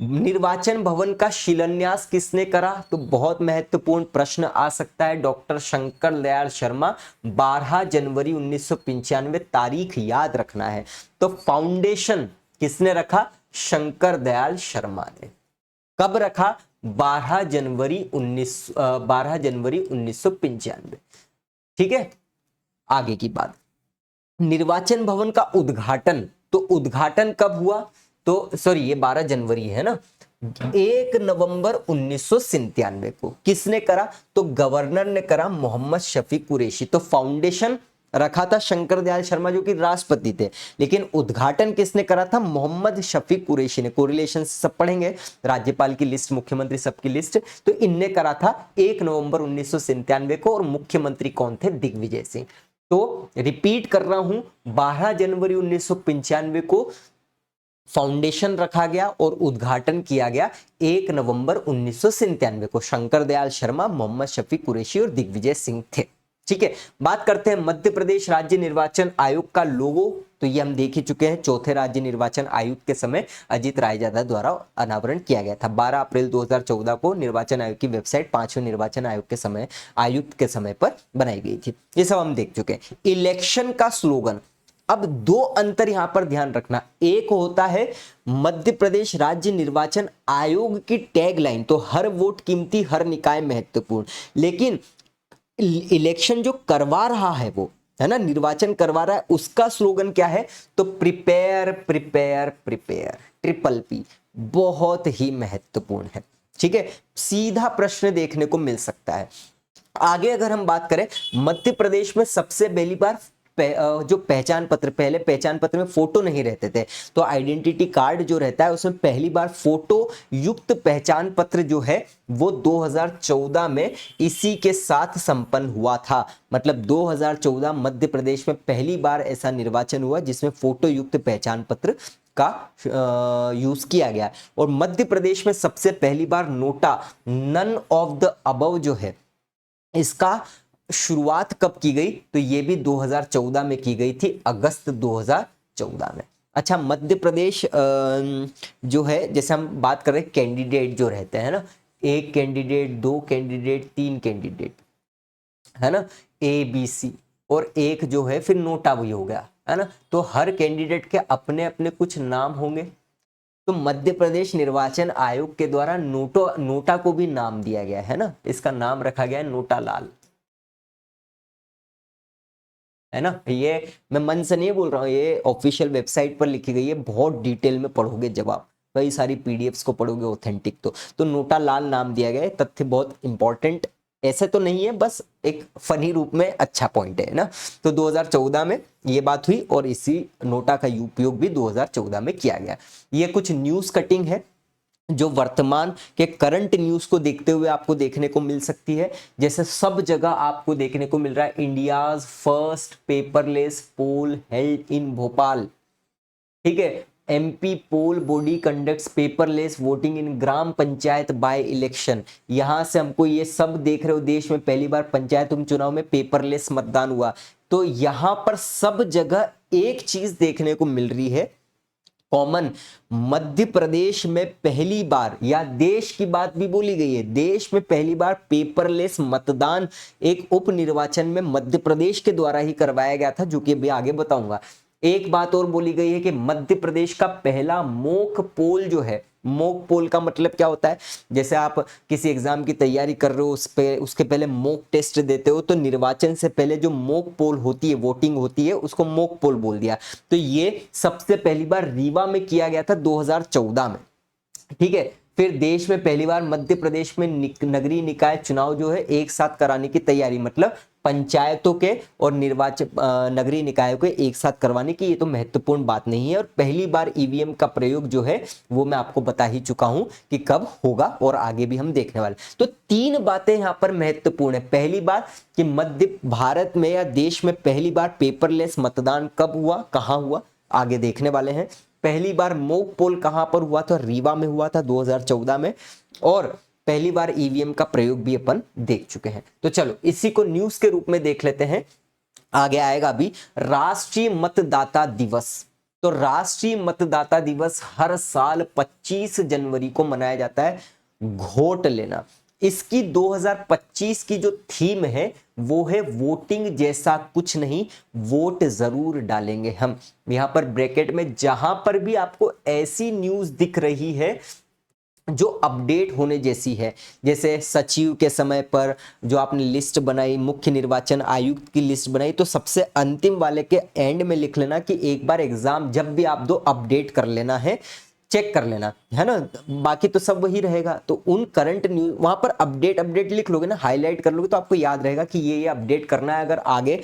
निर्वाचन भवन का शिलान्यास किसने करा? तो बहुत महत्वपूर्ण प्रश्न आ सकता है। डॉक्टर शंकर दयाल शर्मा, 12 जनवरी 1995, तारीख याद रखना है। तो फाउंडेशन किसने रखा? शंकर दयाल शर्मा ने। कब रखा? 12 जनवरी 1995। ठीक है, आगे की बात, निर्वाचन भवन का उद्घाटन, तो उद्घाटन कब हुआ? तो सॉरी, ये 12 जनवरी है ना। 1 नवंबर 1997 को किसने करा? तो गवर्नर ने करा, मोहम्मद शफी कुरैशी। तो फाउंडेशन रखा था शंकर दयाल शर्मा जो कि राष्ट्रपति थे, लेकिन उद्घाटन किसने करा था? मोहम्मद शफीक कुरैशी ने। कोरिलेशन से सब पढ़ेंगे, राज्यपाल की लिस्ट, मुख्यमंत्री सबकी लिस्ट, तो इनने करा था 1 नवंबर 1997 को, और मुख्यमंत्री कौन थे? दिग्विजय सिंह। तो रिपीट कर रहा हूं, 12 जनवरी 1995 को फाउंडेशन रखा गया और उद्घाटन किया गया 1 नवंबर 1997 को। शंकर दयाल शर्मा, मोहम्मद शफीक कुरैशी और दिग्विजय सिंह थे। ठीक है, बात करते हैं मध्य प्रदेश राज्य निर्वाचन आयोग का लोगो। तो ये हम देख ही चुके हैं, चौथे राज्य निर्वाचन आयुक्त के समय अजीत रायजादा द्वारा अनावरण किया गया था। 12 अप्रैल 2014 को निर्वाचन आयोग की वेबसाइट 5वें निर्वाचन आयोग के समय, आयुक्त के समय पर बनाई गई थी। ये सब हम देख चुके हैं। इलेक्शन का स्लोगन, अब दो अंतर यहां पर ध्यान रखना। एक होता है मध्य प्रदेश राज्य निर्वाचन आयोग की टैगलाइन, तो हर वोट कीमती, हर निकाय महत्वपूर्ण। लेकिन इलेक्शन जो करवा रहा है वो, है ना, निर्वाचन करवा रहा है, उसका स्लोगन क्या है? तो prepare prepare prepare, triple P, बहुत ही महत्वपूर्ण है। ठीक है, सीधा प्रश्न देखने को मिल सकता है। आगे अगर हम बात करें, मध्य प्रदेश में सबसे पहली बार जो पहचान पत्र, पहले पहचान पत्र में फोटो नहीं रहते थे, तो आइडेंटिटी कार्ड जो रहता है उसमें पहली बार फोटो युक्त पहचान पत्र जो है वो 2014 में इसी के साथ संपन्न हुआ था। मतलब 2014 मध्य प्रदेश में पहली बार ऐसा निर्वाचन हुआ जिसमें फोटो युक्त पहचान पत्र का यूज किया गया। और मध्य प्रदेश में सबसे पहली बार NOTA, none of the above जो है, इसका शुरुआत कब की गई? तो ये भी 2014 में की गई थी, अगस्त 2014 में। अच्छा, मध्य प्रदेश जो है, जैसे हम बात कर रहे हैं कैंडिडेट जो रहते हैं ना, 1 कैंडिडेट, 2 कैंडिडेट, 3 कैंडिडेट, है ना, ABC, और एक जो है फिर नोटा भी हो गया, है ना। तो हर कैंडिडेट के अपने अपने कुछ नाम होंगे। तो मध्य प्रदेश निर्वाचन आयोग के द्वारा नोटा को भी नाम दिया गया है ना, इसका नाम रखा गया है नोटा लाल, है ना। ये मैं मन से नहीं बोल रहा हूँ, ये ऑफिशियल वेबसाइट पर लिखी गई है, बहुत डिटेल में पढ़ोगे जब आप कई सारी पीडीएफ्स को पढ़ोगे ऑथेंटिक, तो नोटा लाल नाम दिया गया है। तथ्य बहुत इंपॉर्टेंट ऐसे तो नहीं है, बस एक फनी रूप में अच्छा पॉइंट है ना। तो 2014 में ये बात हुई और इसी नोटा का उपयोग भी 2014 में किया गया। ये कुछ न्यूज कटिंग है जो वर्तमान के करंट न्यूज को देखते हुए आपको देखने को मिल सकती है। जैसे सब जगह आपको देखने को मिल रहा है, India's first paperless poll held in Bhopal. ठीक है, MP poll body conducts paperless voting in gram panchayat by election. यहां से हमको ये सब देख रहे हो, देश में पहली बार पंचायत चुनाव में पेपरलेस मतदान हुआ। तो यहां पर सब जगह एक चीज देखने को मिल रही है कॉमन, मध्य प्रदेश में पहली बार, या देश की बात भी बोली गई है, देश में पहली बार पेपरलेस मतदान एक उप निर्वाचन में मध्य प्रदेश के द्वारा ही करवाया गया था, जो कि अभी आगे बताऊंगा। एक बात और बोली गई है कि मध्य प्रदेश का पहला मॉक पोल जो है, मॉक पोल का मतलब क्या होता है? जैसे आप किसी एग्जाम की तैयारी कर रहे हो, उसके पहले मॉक टेस्ट देते हो, तो निर्वाचन से पहले जो मॉक पोल होती है, वोटिंग होती है, उसको मॉक पोल बोल दिया। तो ये सबसे पहली बार रीवा में किया गया था 2014 में। ठीक है, फिर देश में पहली बार मध्य प्रदेश में नगरीय निकाय चुनाव जो है एक साथ कराने की तैयारी, मतलब पंचायतों के और निर्वाचन नगरीय निकायों के एक साथ करवाने की। ये तो महत्वपूर्ण बात नहीं है। और पहली बार ईवीएम का प्रयोग जो है वो मैं आपको बता ही चुका हूं कि कब होगा, और आगे भी हम देखने वाले। तो 3 बातें यहां पर महत्वपूर्ण है। पहली बात कि मध्य भारत में या देश में पहली बार पेपरलेस मतदान कब हुआ, कहां हुआ, आगे देखने वाले हैं। पहली बार मॉक पोल कहां पर हुआ था? रीवा में हुआ था 2014 में। और पहली बार ईवीएम का प्रयोग भी अपन देख चुके हैं। तो चलो इसी को न्यूज के रूप में देख लेते हैं। आगे आएगा अभी राष्ट्रीय मतदाता दिवस। तो राष्ट्रीय मतदाता दिवस हर साल 25 जनवरी को मनाया जाता है। वोट लेना, इसकी 2025 की जो थीम है वो है वोटिंग जैसा कुछ नहीं, वोट जरूर डालेंगे हम। यहां पर ब्रैकेट में जहां पर भी आपको ऐसी न्यूज दिख रही है जो अपडेट होने जैसी है, जैसे सचिव के समय पर जो आपने लिस्ट बनाई, मुख्य निर्वाचन आयुक्त की लिस्ट बनाई, तो सबसे अंतिम वाले के एंड में लिख लेना कि एक बार एग्जाम जब भी आप दो अपडेट कर लेना है, चेक कर लेना, है ना। बाकी तो सब वही रहेगा। तो उन करंट न्यूज वहां पर अपडेट लिख लोगे ना, हाईलाइट कर लोगे, तो आपको याद रहेगा कि ये अपडेट करना है। अगर आगे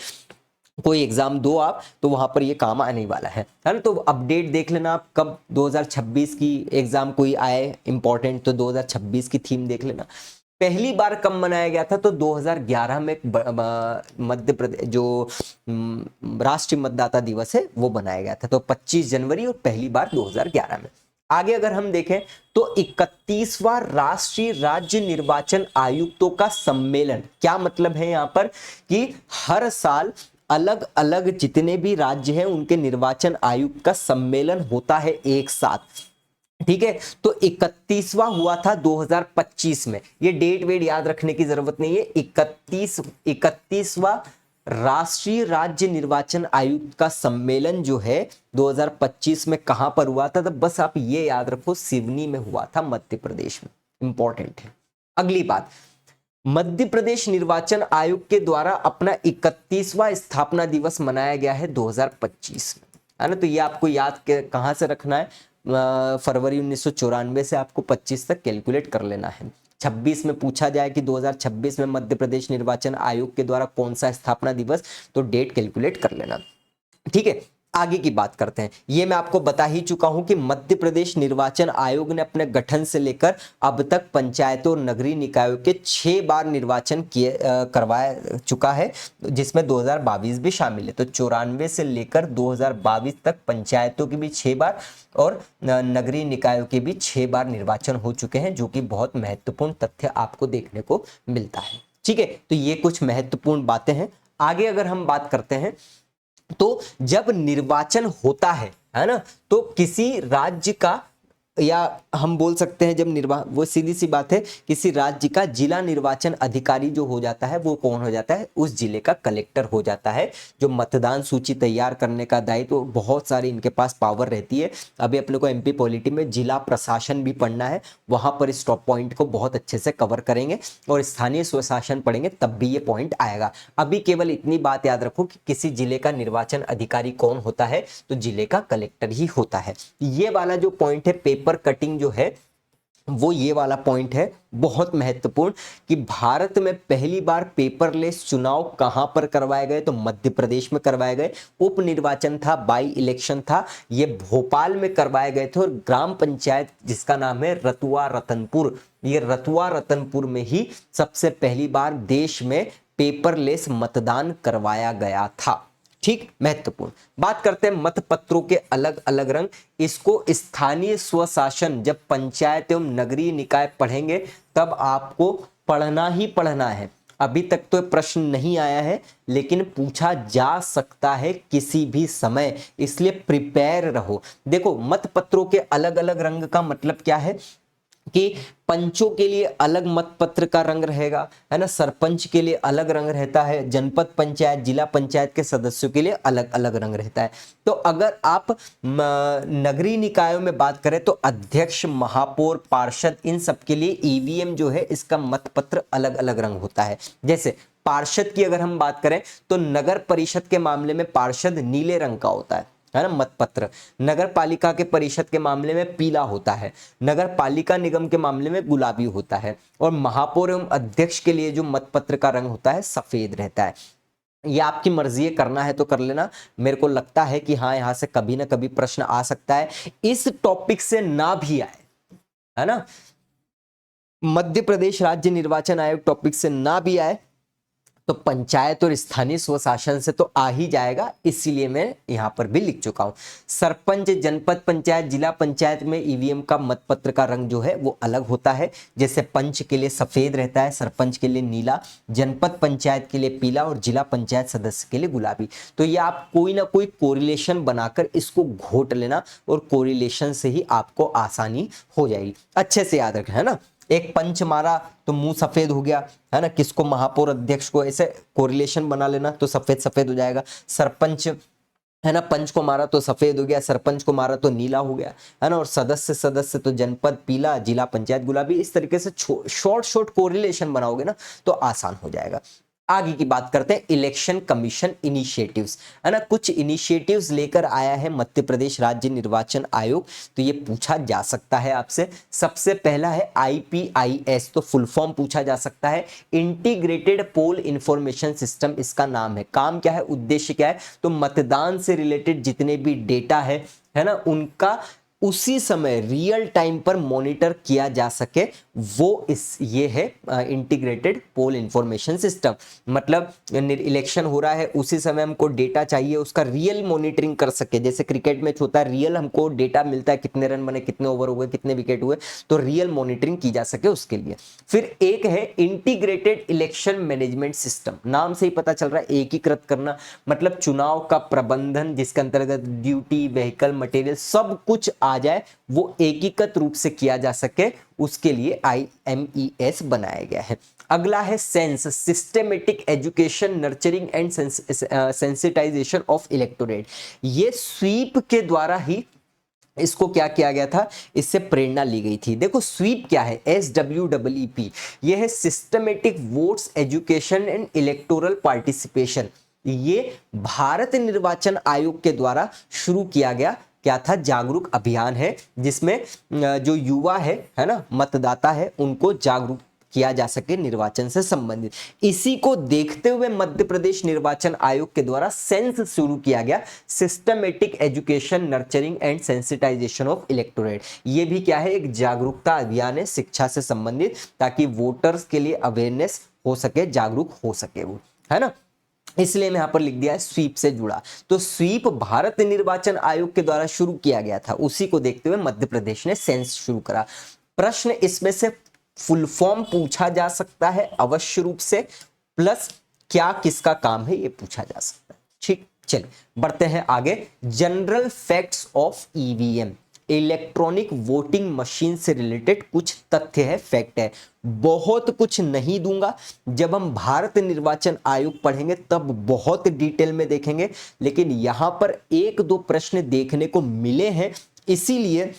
कोई एग्जाम दो आप, तो वहां पर ये काम आने वाला है ना। तो अपडेट देख लेना आप कब 2026 की एग्जाम कोई आए इंपॉर्टेंट, तो 2026 की थीम देख लेना। पहली बार कब मनाया गया था, तो 2011 में मध्य प्रदेश जो राष्ट्रीय मतदाता दिवस है वो बनाया गया था, तो 25 जनवरी और पहली बार 2011 में। आगे अगर हम देखें तो 31वां राष्ट्रीय राज्य निर्वाचन आयुक्तों का सम्मेलन, क्या मतलब है यहाँ पर कि हर साल अलग अलग जितने भी राज्य हैं उनके निर्वाचन आयुक्त का सम्मेलन होता है एक साथ, ठीक है। तो 31वां हुआ था 2025 में, ये डेट वेट याद रखने की जरूरत नहीं है। 31वां राष्ट्रीय राज्य निर्वाचन आयुक्त का सम्मेलन जो है 2025 में कहां पर हुआ था, तो बस आप ये याद रखो सिवनी में हुआ था, मध्य प्रदेश में, इंपॉर्टेंट है। अगली बात, मध्य प्रदेश निर्वाचन आयोग के द्वारा अपना 31वां स्थापना दिवस मनाया गया है 2025 में, है ना। तो ये आपको याद कहां से रखना है, फरवरी 1994 से आपको 25 तक कैलकुलेट कर लेना है। 26 में पूछा जाए कि 2026 में मध्य प्रदेश निर्वाचन आयोग के द्वारा कौन सा स्थापना दिवस, तो डेट कैलकुलेट कर लेना, ठीक है। आगे की बात करते हैं। ये मैं आपको बता ही चुका हूं कि मध्य प्रदेश निर्वाचन आयोग ने अपने गठन से लेकर अब तक पंचायतों और नगरीय निकायों के 6 बार निर्वाचन करवाया चुका है, जिसमें 2022 भी शामिल है। तो 94 से लेकर 2022 तक पंचायतों के भी 6 बार और नगरीय निकायों के भी 6 बार निर्वाचन हो चुके हैं, जो कि बहुत महत्वपूर्ण तथ्य आपको देखने को मिलता है, ठीक है। तो ये कुछ महत्वपूर्ण बातें हैं। आगे अगर हम बात करते हैं, तो जब निर्वाचन होता है ना, तो किसी राज्य का, या हम बोल सकते हैं जब वो सीधी सी बात है, किसी राज्य का जिला निर्वाचन अधिकारी जो हो जाता है वो कौन हो जाता है, उस जिले का कलेक्टर हो जाता है, जो मतदान सूची तैयार करने का दायित्व, तो बहुत सारी इनके पास पावर रहती है। अभी अपने को एमपी पॉलिटी में जिला प्रशासन भी पढ़ना है, वहां पर इस टॉप पॉइंट को बहुत अच्छे से कवर करेंगे, और स्थानीय स्वशासन पढ़ेंगे तब भी ये पॉइंट आएगा। अभी केवल इतनी बात याद रखो कि किसी जिले का निर्वाचन अधिकारी कौन होता है, तो जिले का कलेक्टर ही होता है। ये वाला जो पॉइंट है पेपर कटिंग जो है, वो ये वाला पॉइंट है बहुत महत्वपूर्ण, कि भारत में पहली बार पेपरलेस चुनाव कहां पर करवाए गए, तो मध्य प्रदेश में करवाए गए। उप निर्वाचन था, बाई इलेक्शन था, ये भोपाल में करवाए गए थे, और ग्राम पंचायत जिसका नाम है रतुआ रतनपुर, ये रतुआ रतनपुर में ही सबसे पहली बार देश में पेपरलेस मतदान करवाया गया था, ठीक। महत्वपूर्ण बात करते हैं मतपत्रों के अलग अलग रंग। इसको स्थानीय स्वशासन, जब पंचायत एवं नगरीय निकाय पढ़ेंगे तब आपको पढ़ना ही पढ़ना है। अभी तक तो प्रश्न नहीं आया है, लेकिन पूछा जा सकता है किसी भी समय, इसलिए प्रिपेयर रहो। देखो, मतपत्रों के अलग अलग रंग का मतलब क्या है कि पंचों के लिए अलग मतपत्र का रंग रहेगा, है ना, सरपंच के लिए अलग रंग रहता है, जनपद पंचायत, जिला पंचायत के सदस्यों के लिए अलग अलग रंग रहता है। तो अगर आप नगरीय निकायों में बात करें तो अध्यक्ष, महापौर, पार्षद, इन सब के लिए ईवीएम जो है इसका मतपत्र अलग अलग रंग होता है। जैसे पार्षद की अगर हम बात करें तो नगर परिषद के मामले में पार्षद नीले रंग का होता है ना मतपत्र। नगर पालिका के परिषद के मामले में पीला होता है, नगर पालिका निगम के मामले में गुलाबी होता है, और महापौर एवं अध्यक्ष के लिए जो मतपत्र का रंग होता है सफेद रहता है। ये आपकी मर्जी है, करना है तो कर लेना। मेरे को लगता है कि हाँ, यहां से कभी ना कभी प्रश्न आ सकता है, इस टॉपिक से ना भी आए, है ना, मध्य प्रदेश राज्य निर्वाचन आयोग टॉपिक से ना भी आए तो पंचायत और स्थानीय स्वशासन से तो आ ही जाएगा, इसीलिए मैं यहां पर भी लिख चुका हूं। सरपंच, जनपद पंचायत, जिला पंचायत में ईवीएम का मतपत्र का रंग जो है वो अलग होता है। जैसे पंच के लिए सफेद रहता है, सरपंच के लिए नीला, जनपद पंचायत के लिए पीला, और जिला पंचायत सदस्य के लिए गुलाबी। तो ये आप कोई ना कोई कोरिलेशन बनाकर इसको घोट लेना, और कोरिलेशन से ही आपको आसानी हो जाएगी। अच्छे से याद रखें, है ना। एक पंच मारा तो मुंह सफेद हो गया, है ना, किसको, महापौर, अध्यक्ष को, ऐसे कोरिलेशन बना लेना तो सफेद सफेद हो जाएगा। सरपंच, है ना, पंच को मारा तो सफेद हो गया, सरपंच को मारा तो नीला हो गया, है ना, और सदस्य सदस्य तो जनपद पीला, जिला पंचायत गुलाबी। इस तरीके से शॉर्ट कोरिलेशन बनाओगे ना तो आसान हो जाएगा। आगे की बात करते हैं इलेक्शन कमीशन इनिशिएटिव्स, है ना। कुछ इनिशिएटिव्स लेकर आया है मध्य प्रदेश राज्य निर्वाचन आयोग, तो ये पूछा जा सकता है आपसे। सबसे पहला है IPIS, तो फुल फॉर्म पूछा जा सकता है, इंटीग्रेटेड पोल इंफॉर्मेशन सिस्टम इसका नाम है। काम क्या है, उद्देश्य क्या है, तो मतदान से रिलेटेड जितने भी डेटा है ना, उनका उसी समय रियल टाइम पर मॉनिटर किया जा सके, वो ये है इंटीग्रेटेड पोल इंफॉर्मेशन सिस्टम। मतलब इलेक्शन हो रहा है, उसी समय हमको डेटा चाहिए, उसका रियल मॉनिटरिंग कर सके। जैसे क्रिकेट मैच होता है, रियल हमको डेटा मिलता है, कितने रन बने, कितने ओवर हुए, कितने विकेट हुए, तो रियल मॉनिटरिंग की जा सके उसके लिए। फिर एक है इंटीग्रेटेड इलेक्शन मैनेजमेंट सिस्टम, नाम से ही पता चल रहा है एकीकृत करना, मतलब चुनाव का प्रबंधन जिसके अंतर्गत ड्यूटी, व्हीकल, मटेरियल सब कुछ आ जाए, वो एकीकृत रूप से किया जा सके, उसके लिए IMES बनाया गया है। अगला है sense, systematic education nurturing and sensitization of electorate. ये स्वीप के द्वारा ही इसको क्या किया गया था, इससे प्रेरणा ली गई थी। देखो स्वीप क्या है, SWEEP, ये है systematic votes education and electoral participation. ये भारत निर्वाचन आयोग के द्वारा शुरू किया गया क्या था, जागरूक अभियान है, जिसमें जो युवा है ना, मतदाता है, उनको जागरूक किया जा सके निर्वाचन से संबंधित। इसी को देखते हुए मध्य प्रदेश निर्वाचन आयोग के द्वारा सेंस शुरू किया गया, systematic education nurturing and sensitization of electorate. ये भी क्या है, एक जागरूकता अभियान है शिक्षा से संबंधित, ताकि वोटर्स के लिए अवेयरनेस हो सके, जागरूक हो सके वो, है ना। इसलिए मैं यहां पर लिख दिया है स्वीप से जुड़ा। तो स्वीप भारत निर्वाचन आयोग के द्वारा शुरू किया गया था, उसी को देखते हुए मध्य प्रदेश ने सेंस शुरू करा। प्रश्न इसमें से फुल फॉर्म पूछा जा सकता है अवश्य रूप से, प्लस क्या किसका काम है ये पूछा जा सकता है। ठीक, चलिए बढ़ते हैं आगे। General facts of EVM, electronic voting machine से रिलेटेड कुछ तथ्य है, फैक्ट है, बहुत कुछ नहीं दूंगा। जब हम भारत निर्वाचन आयोग पढ़ेंगे तब बहुत डिटेल में देखेंगे, लेकिन यहां पर एक दो प्रश्न देखने को मिले हैं, इसीलिए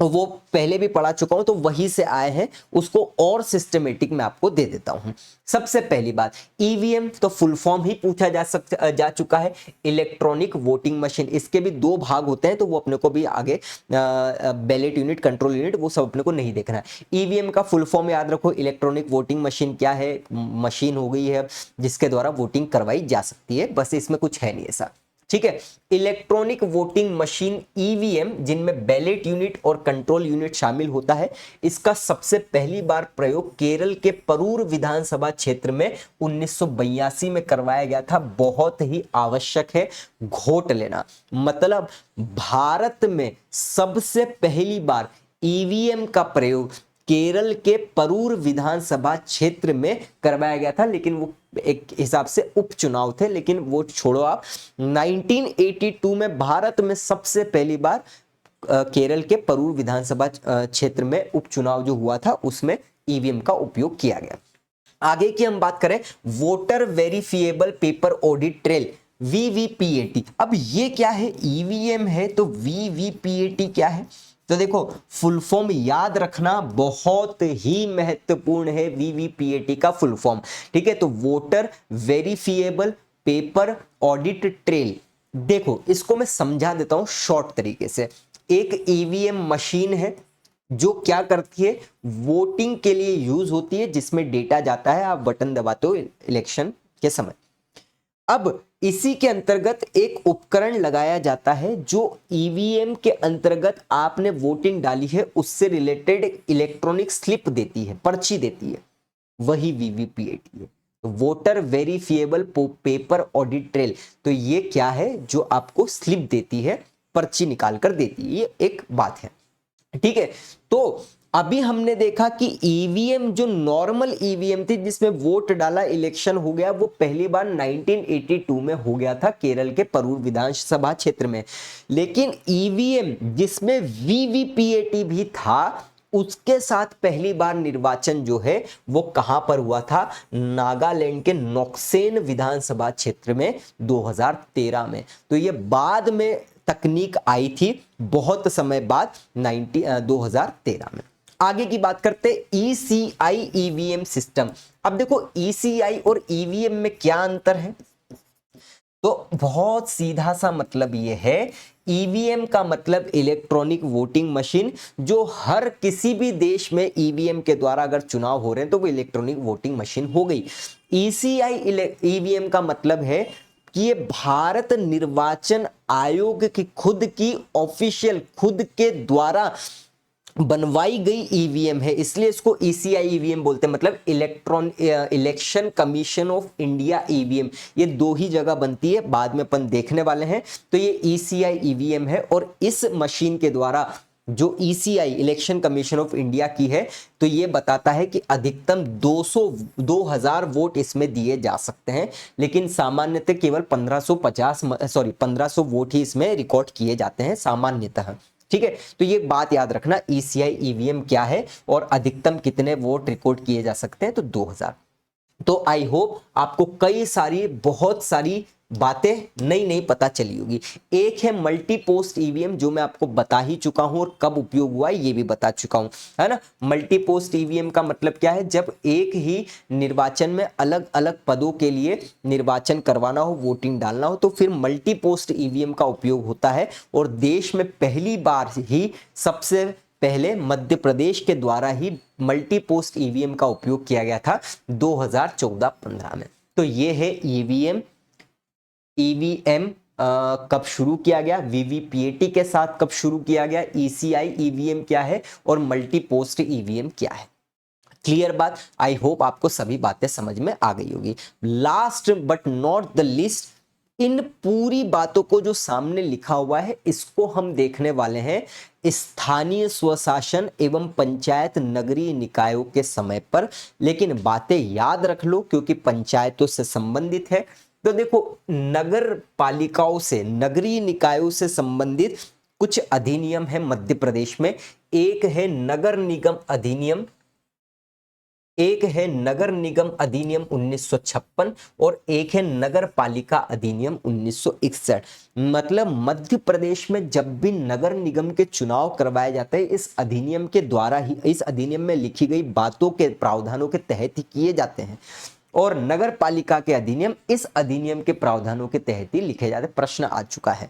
वो पहले भी पढ़ा चुका हूं, तो वहीं से आए हैं, उसको और सिस्टमेटिक में आपको दे देता हूं। सबसे पहली बात, EVM तो फुल फॉर्म ही पूछा जा चुका है, इलेक्ट्रॉनिक वोटिंग मशीन। इसके भी दो भाग होते हैं, तो वो अपने को भी आगे बैलेट यूनिट, कंट्रोल यूनिट, वो सब अपने को नहीं देखना है। EVM का फुल फॉर्म याद रखो, इलेक्ट्रॉनिक वोटिंग मशीन क्या है, मशीन हो गई है जिसके द्वारा वोटिंग करवाई जा सकती है, बस इसमें कुछ है नहीं ऐसा। ठीक है, इलेक्ट्रॉनिक वोटिंग मशीन EVM, जिनमें बैलेट यूनिट और कंट्रोल यूनिट शामिल होता है, इसका सबसे पहली बार प्रयोग केरल के परूर विधानसभा क्षेत्र में 1982 में करवाया गया था। बहुत ही आवश्यक है घोट लेना, मतलब भारत में सबसे पहली बार EVM का प्रयोग केरल के परूर विधानसभा क्षेत्र में करवाया गया था, लेकिन वो एक हिसाब से उपचुनाव थे, लेकिन वो छोड़ो आप। 1982 में भारत में सबसे पहली बार केरल के परूर विधानसभा क्षेत्र में उपचुनाव जो हुआ था, उसमें EVM का उपयोग किया गया। आगे की हम बात करें, voter verifiable paper audit trail, VVPAT। अब ये क्या है, EVM है तो VVPAT क्या है, तो देखो फुल फॉर्म याद रखना बहुत ही महत्वपूर्ण है, VVPAT का फुल फॉर्म। ठीक है, तो voter verifiable paper audit trail. देखो इसको मैं समझा देता हूं शॉर्ट तरीके से। एक EVM मशीन है जो क्या करती है, वोटिंग के लिए यूज होती है, जिसमें डेटा जाता है, आप बटन दबाते हो इलेक्शन के समय। अब इसी के अंतर्गत एक उपकरण लगाया जाता है जो EVM के अंतर्गत आपने वोटिंग डाली है उससे रिलेटेड इलेक्ट्रॉनिक स्लिप देती है, पर्ची देती है, वही VVPAT है, voter verifiable paper audit trail. तो ये क्या है, जो आपको स्लिप देती है, पर्ची निकाल कर देती है, ये एक बात है। ठीक है, तो अभी हमने देखा कि EVM जो नॉर्मल EVM थी, जिसमें वोट डाला इलेक्शन हो गया, वो पहली बार 1982 में हो गया था केरल के परूर विधानसभा क्षेत्र में। लेकिन EVM जिसमें VVPAT भी था, उसके साथ पहली बार निर्वाचन जो है वो कहां पर हुआ था, नागालैंड के नोक्सेन विधानसभा क्षेत्र में 2013 में। तो ये बाद में तकनीक आई थी, बहुत समय बाद 2013 में। आगे की बात करते ईसीआई ईवीएम सिस्टम। अब देखो ईसीआई और ईवीएम में क्या अंतर है, तो बहुत सीधा सा मतलब ये है, ईवीएम का मतलब इलेक्ट्रॉनिक वोटिंग मशीन, जो हर किसी भी देश में ईवीएम के द्वारा अगर चुनाव हो रहे हैं तो वो इलेक्ट्रॉनिक वोटिंग मशीन हो गई। ईसीआई ईवीएम का मतलब है कि ये भारत निर्वाचन आयोग की खुद की ऑफिशियल, खुद के द्वारा बनवाई गई ईवीएम है, इसलिए इसको ईसीआई ईवीएम बोलते हैं। मतलब election commission of India EVM, ये दो ही जगह बनती है, बाद में अपन देखने वाले हैं। तो ये ईसीआई ईवीएम है और इस मशीन के द्वारा जो ECI election commission of India की है, तो ये बताता है कि अधिकतम 2000 वोट इसमें दिए जा सकते हैं, लेकिन सामान्यतः केवल 1500 वोट ही इसमें रिकॉर्ड किए जाते हैं सामान्यतः। ठीक है, तो ये बात याद रखना, ईसीआई ईवीएम क्या है और अधिकतम कितने वोट रिकॉर्ड किए जा सकते हैं, तो 2000। तो आई होप आपको कई सारी, बहुत सारी बातें नई नई पता चली होगी। एक है मल्टी पोस्ट ईवीएम, जो मैं आपको बता ही चुका हूं और कब उपयोग हुआ है ये भी बता चुका हूं, है ना। मल्टी पोस्ट ईवीएम का मतलब क्या है, जब एक ही निर्वाचन में अलग अलग पदों के लिए निर्वाचन करवाना हो, वोटिंग डालना हो, तो फिर मल्टी पोस्ट ईवीएम का उपयोग होता है। और देश में पहली बार ही, सबसे पहले मध्य प्रदेश के द्वारा ही मल्टी पोस्ट ईवीएम का उपयोग किया गया था 2014-15 में। तो ये है ईवीएम। ईवीएम कब शुरू किया गया, वीवीपीएटी के साथ कब शुरू किया गया, ईसीआई ईवीएम क्या है और मल्टी पोस्ट ईवीएम क्या है। क्लियर बात, आई होप आपको सभी बातें समझ में आ गई होगी। Last but not the least, इन पूरी बातों को जो सामने लिखा हुआ है, इसको हम देखने वाले हैं स्थानीय स्वशासन एवं पंचायत नगरीय निकायों के समय पर। लेकिन बातें याद रख लो क्योंकि पंचायतों से संबंधित है। तो देखो, नगर पालिकाओं से, नगरीय निकायों से संबंधित कुछ अधिनियम है मध्य प्रदेश में। एक है नगर निगम अधिनियम, एक है नगर निगम अधिनियम 1956 और एक है नगर पालिका अधिनियम 1961। मतलब मध्य प्रदेश में जब भी नगर निगम के चुनाव करवाए जाते हैं, इस अधिनियम के द्वारा ही, इस अधिनियम में लिखी गई बातों के प्रावधानों के तहत ही किए जाते हैं। और नगर पालिका के अधिनियम इस अधिनियम के प्रावधानों के तहत ही लिखे जाते हैं। प्रश्न आ चुका है।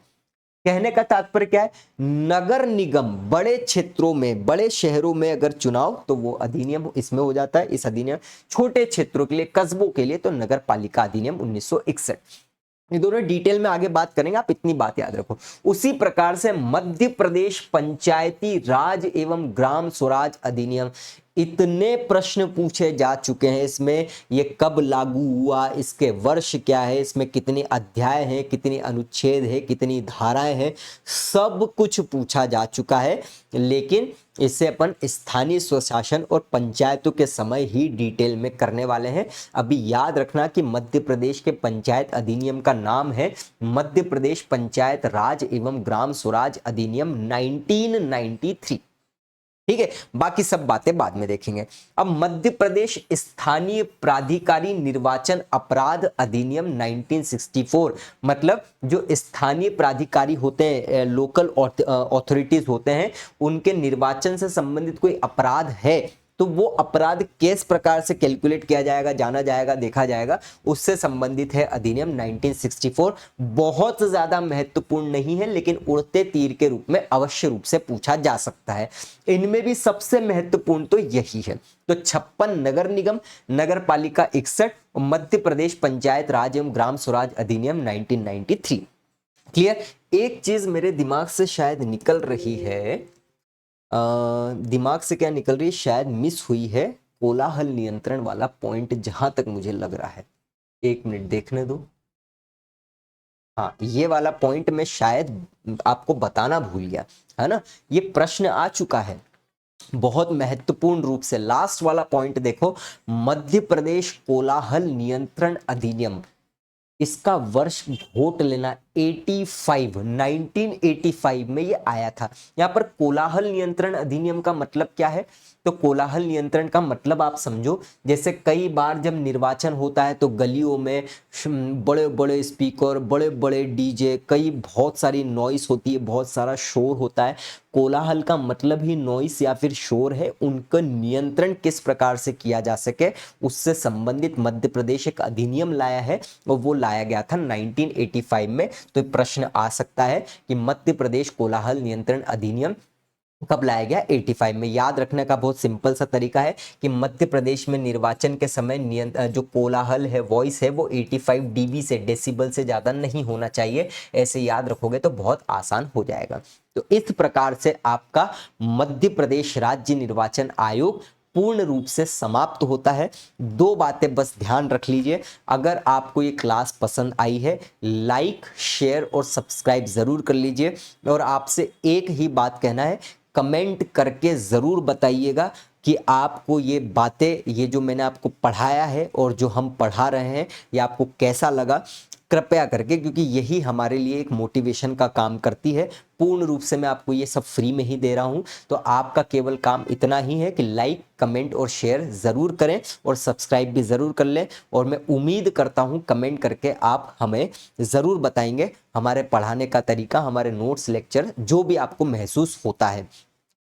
कहने का तात्पर्य क्या है, नगर निगम बड़े क्षेत्रों में, बड़े शहरों में अगर चुनाव, तो वो अधिनियम इसमें हो जाता है, इस अधिनियम। छोटे क्षेत्रों के लिए, कस्बों के लिए, तो नगर पालिका अधिनियम 1961। ये दोनों डिटेल में आगे बात करेंगे, आप इतनी बात याद रखो। उसी प्रकार से मध्य प्रदेश पंचायती राज एवं ग्राम स्वराज अधिनियम, इतने प्रश्न पूछे जा चुके हैं इसमें। ये कब लागू हुआ, इसके वर्ष क्या है, इसमें कितने अध्याय हैं, कितनी अनुच्छेद है, कितनी धाराएं हैं, सब कुछ पूछा जा चुका है। लेकिन इससे अपन स्थानीय स्वशासन और पंचायतों के समय ही डिटेल में करने वाले हैं। अभी याद रखना कि मध्य प्रदेश के पंचायत अधिनियम का नाम है मध्य प्रदेश पंचायत राज एवं ग्राम स्वराज अधिनियम 1993। ठीक है, बाकी सब बातें बाद में देखेंगे। अब मध्य प्रदेश स्थानीय प्राधिकारी निर्वाचन अपराध अधिनियम 1964, मतलब जो स्थानीय प्राधिकारी होते हैं, लोकल ऑथोरिटीज होते हैं, उनके निर्वाचन से संबंधित कोई अपराध है तो वो अपराध किस प्रकार से कैलकुलेट किया जाएगा, जाना जाएगा, देखा जाएगा, उससे संबंधित है अधिनियम 1964। बहुत ज्यादा महत्वपूर्ण नहीं है, लेकिन उड़ते तीर के रूप में अवश्य रूप से पूछा जा सकता है। इनमें भी सबसे महत्वपूर्ण तो यही है। तो 56 नगर निगम, नगर पालिका 61, मध्य प्रदेश पंचायत राज एवं ग्राम स्वराज अधिनियम 1993। क्लियर। एक चीज मेरे दिमाग से शायद निकल रही है, दिमाग से क्या निकल रही है, शायद मिस हुई है, कोलाहल नियंत्रण वाला पॉइंट, जहां तक मुझे लग रहा है। एक मिनट देखने दो। हाँ, ये वाला पॉइंट मैं शायद आपको बताना भूल गया, है ना। ये प्रश्न आ चुका है बहुत महत्वपूर्ण रूप से। लास्ट वाला पॉइंट देखो, मध्य प्रदेश कोलाहल नियंत्रण अधिनियम, इसका वर्ष घोट लेना, 1985 में ये आया था। यहाँ पर कोलाहल नियंत्रण अधिनियम का मतलब क्या है? तो कोलाहल नियंत्रण का मतलब आप समझो, जैसे कई बार जब निर्वाचन होता है तो गलियों में बड़े बड़े स्पीकर, बड़े बड़े डीजे, कई बहुत सारी नॉइस होती है, बहुत सारा शोर होता है। कोलाहल का मतलब ही नॉइस या फिर शोर है। उनका नियंत्रण किस प्रकार से किया जा सके, उससे संबंधित मध्य प्रदेश एक अधिनियम लाया है और वो लाया गया था 1985 में। तो प्रश्न आ सकता है कि मध्य प्रदेश कोलाहल नियंत्रण अधिनियम कब लाया गया? 85 में। याद रखने का बहुत सिंपल सा तरीका है कि मध्य प्रदेश में निर्वाचन के समय जो कोलाहल है, वॉइस है, वो 85 डीबी से, डेसिबल से ज़्यादा नहीं होना चाहिए। ऐसे याद रखोगे तो बहुत आसान हो जाएगा। तो इस प्रकार से आपका मध्य प्रदेश राज्य निर्वाचन आयोग पूर्ण रूप से समाप्त होता है। दो बातें बस ध्यान रख लीजिए। अगर आपको ये क्लास पसंद आई है, लाइक, शेयर और सब्सक्राइब ज़रूर कर लीजिए। और आपसे एक ही बात कहना है, कमेंट करके ज़रूर बताइएगा कि आपको ये बातें, ये जो मैंने आपको पढ़ाया है और जो हम पढ़ा रहे हैं, ये आपको कैसा लगा, कृपया करके, क्योंकि यही हमारे लिए एक मोटिवेशन का काम करती है। पूर्ण रूप से मैं आपको ये सब फ्री में ही दे रहा हूँ, तो आपका केवल काम इतना ही है कि लाइक, कमेंट और शेयर ज़रूर करें और सब्सक्राइब भी ज़रूर कर लें। और मैं उम्मीद करता हूँ कमेंट करके आप हमें ज़रूर बताएंगे हमारे पढ़ाने का तरीका, हमारे नोट्स, लेक्चर, जो भी आपको महसूस होता है।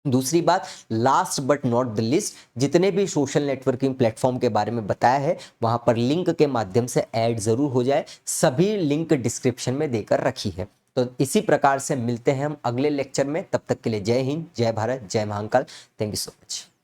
दूसरी बात, last but not the list, जितने भी सोशल नेटवर्किंग प्लेटफॉर्म के बारे में बताया है वहां पर लिंक के माध्यम से ऐड जरूर हो जाए। सभी लिंक डिस्क्रिप्शन में देकर रखी है। तो इसी प्रकार से मिलते हैं हम अगले लेक्चर में। तब तक के लिए जय हिंद, जय भारत, जय Mahakal. Thank you so much.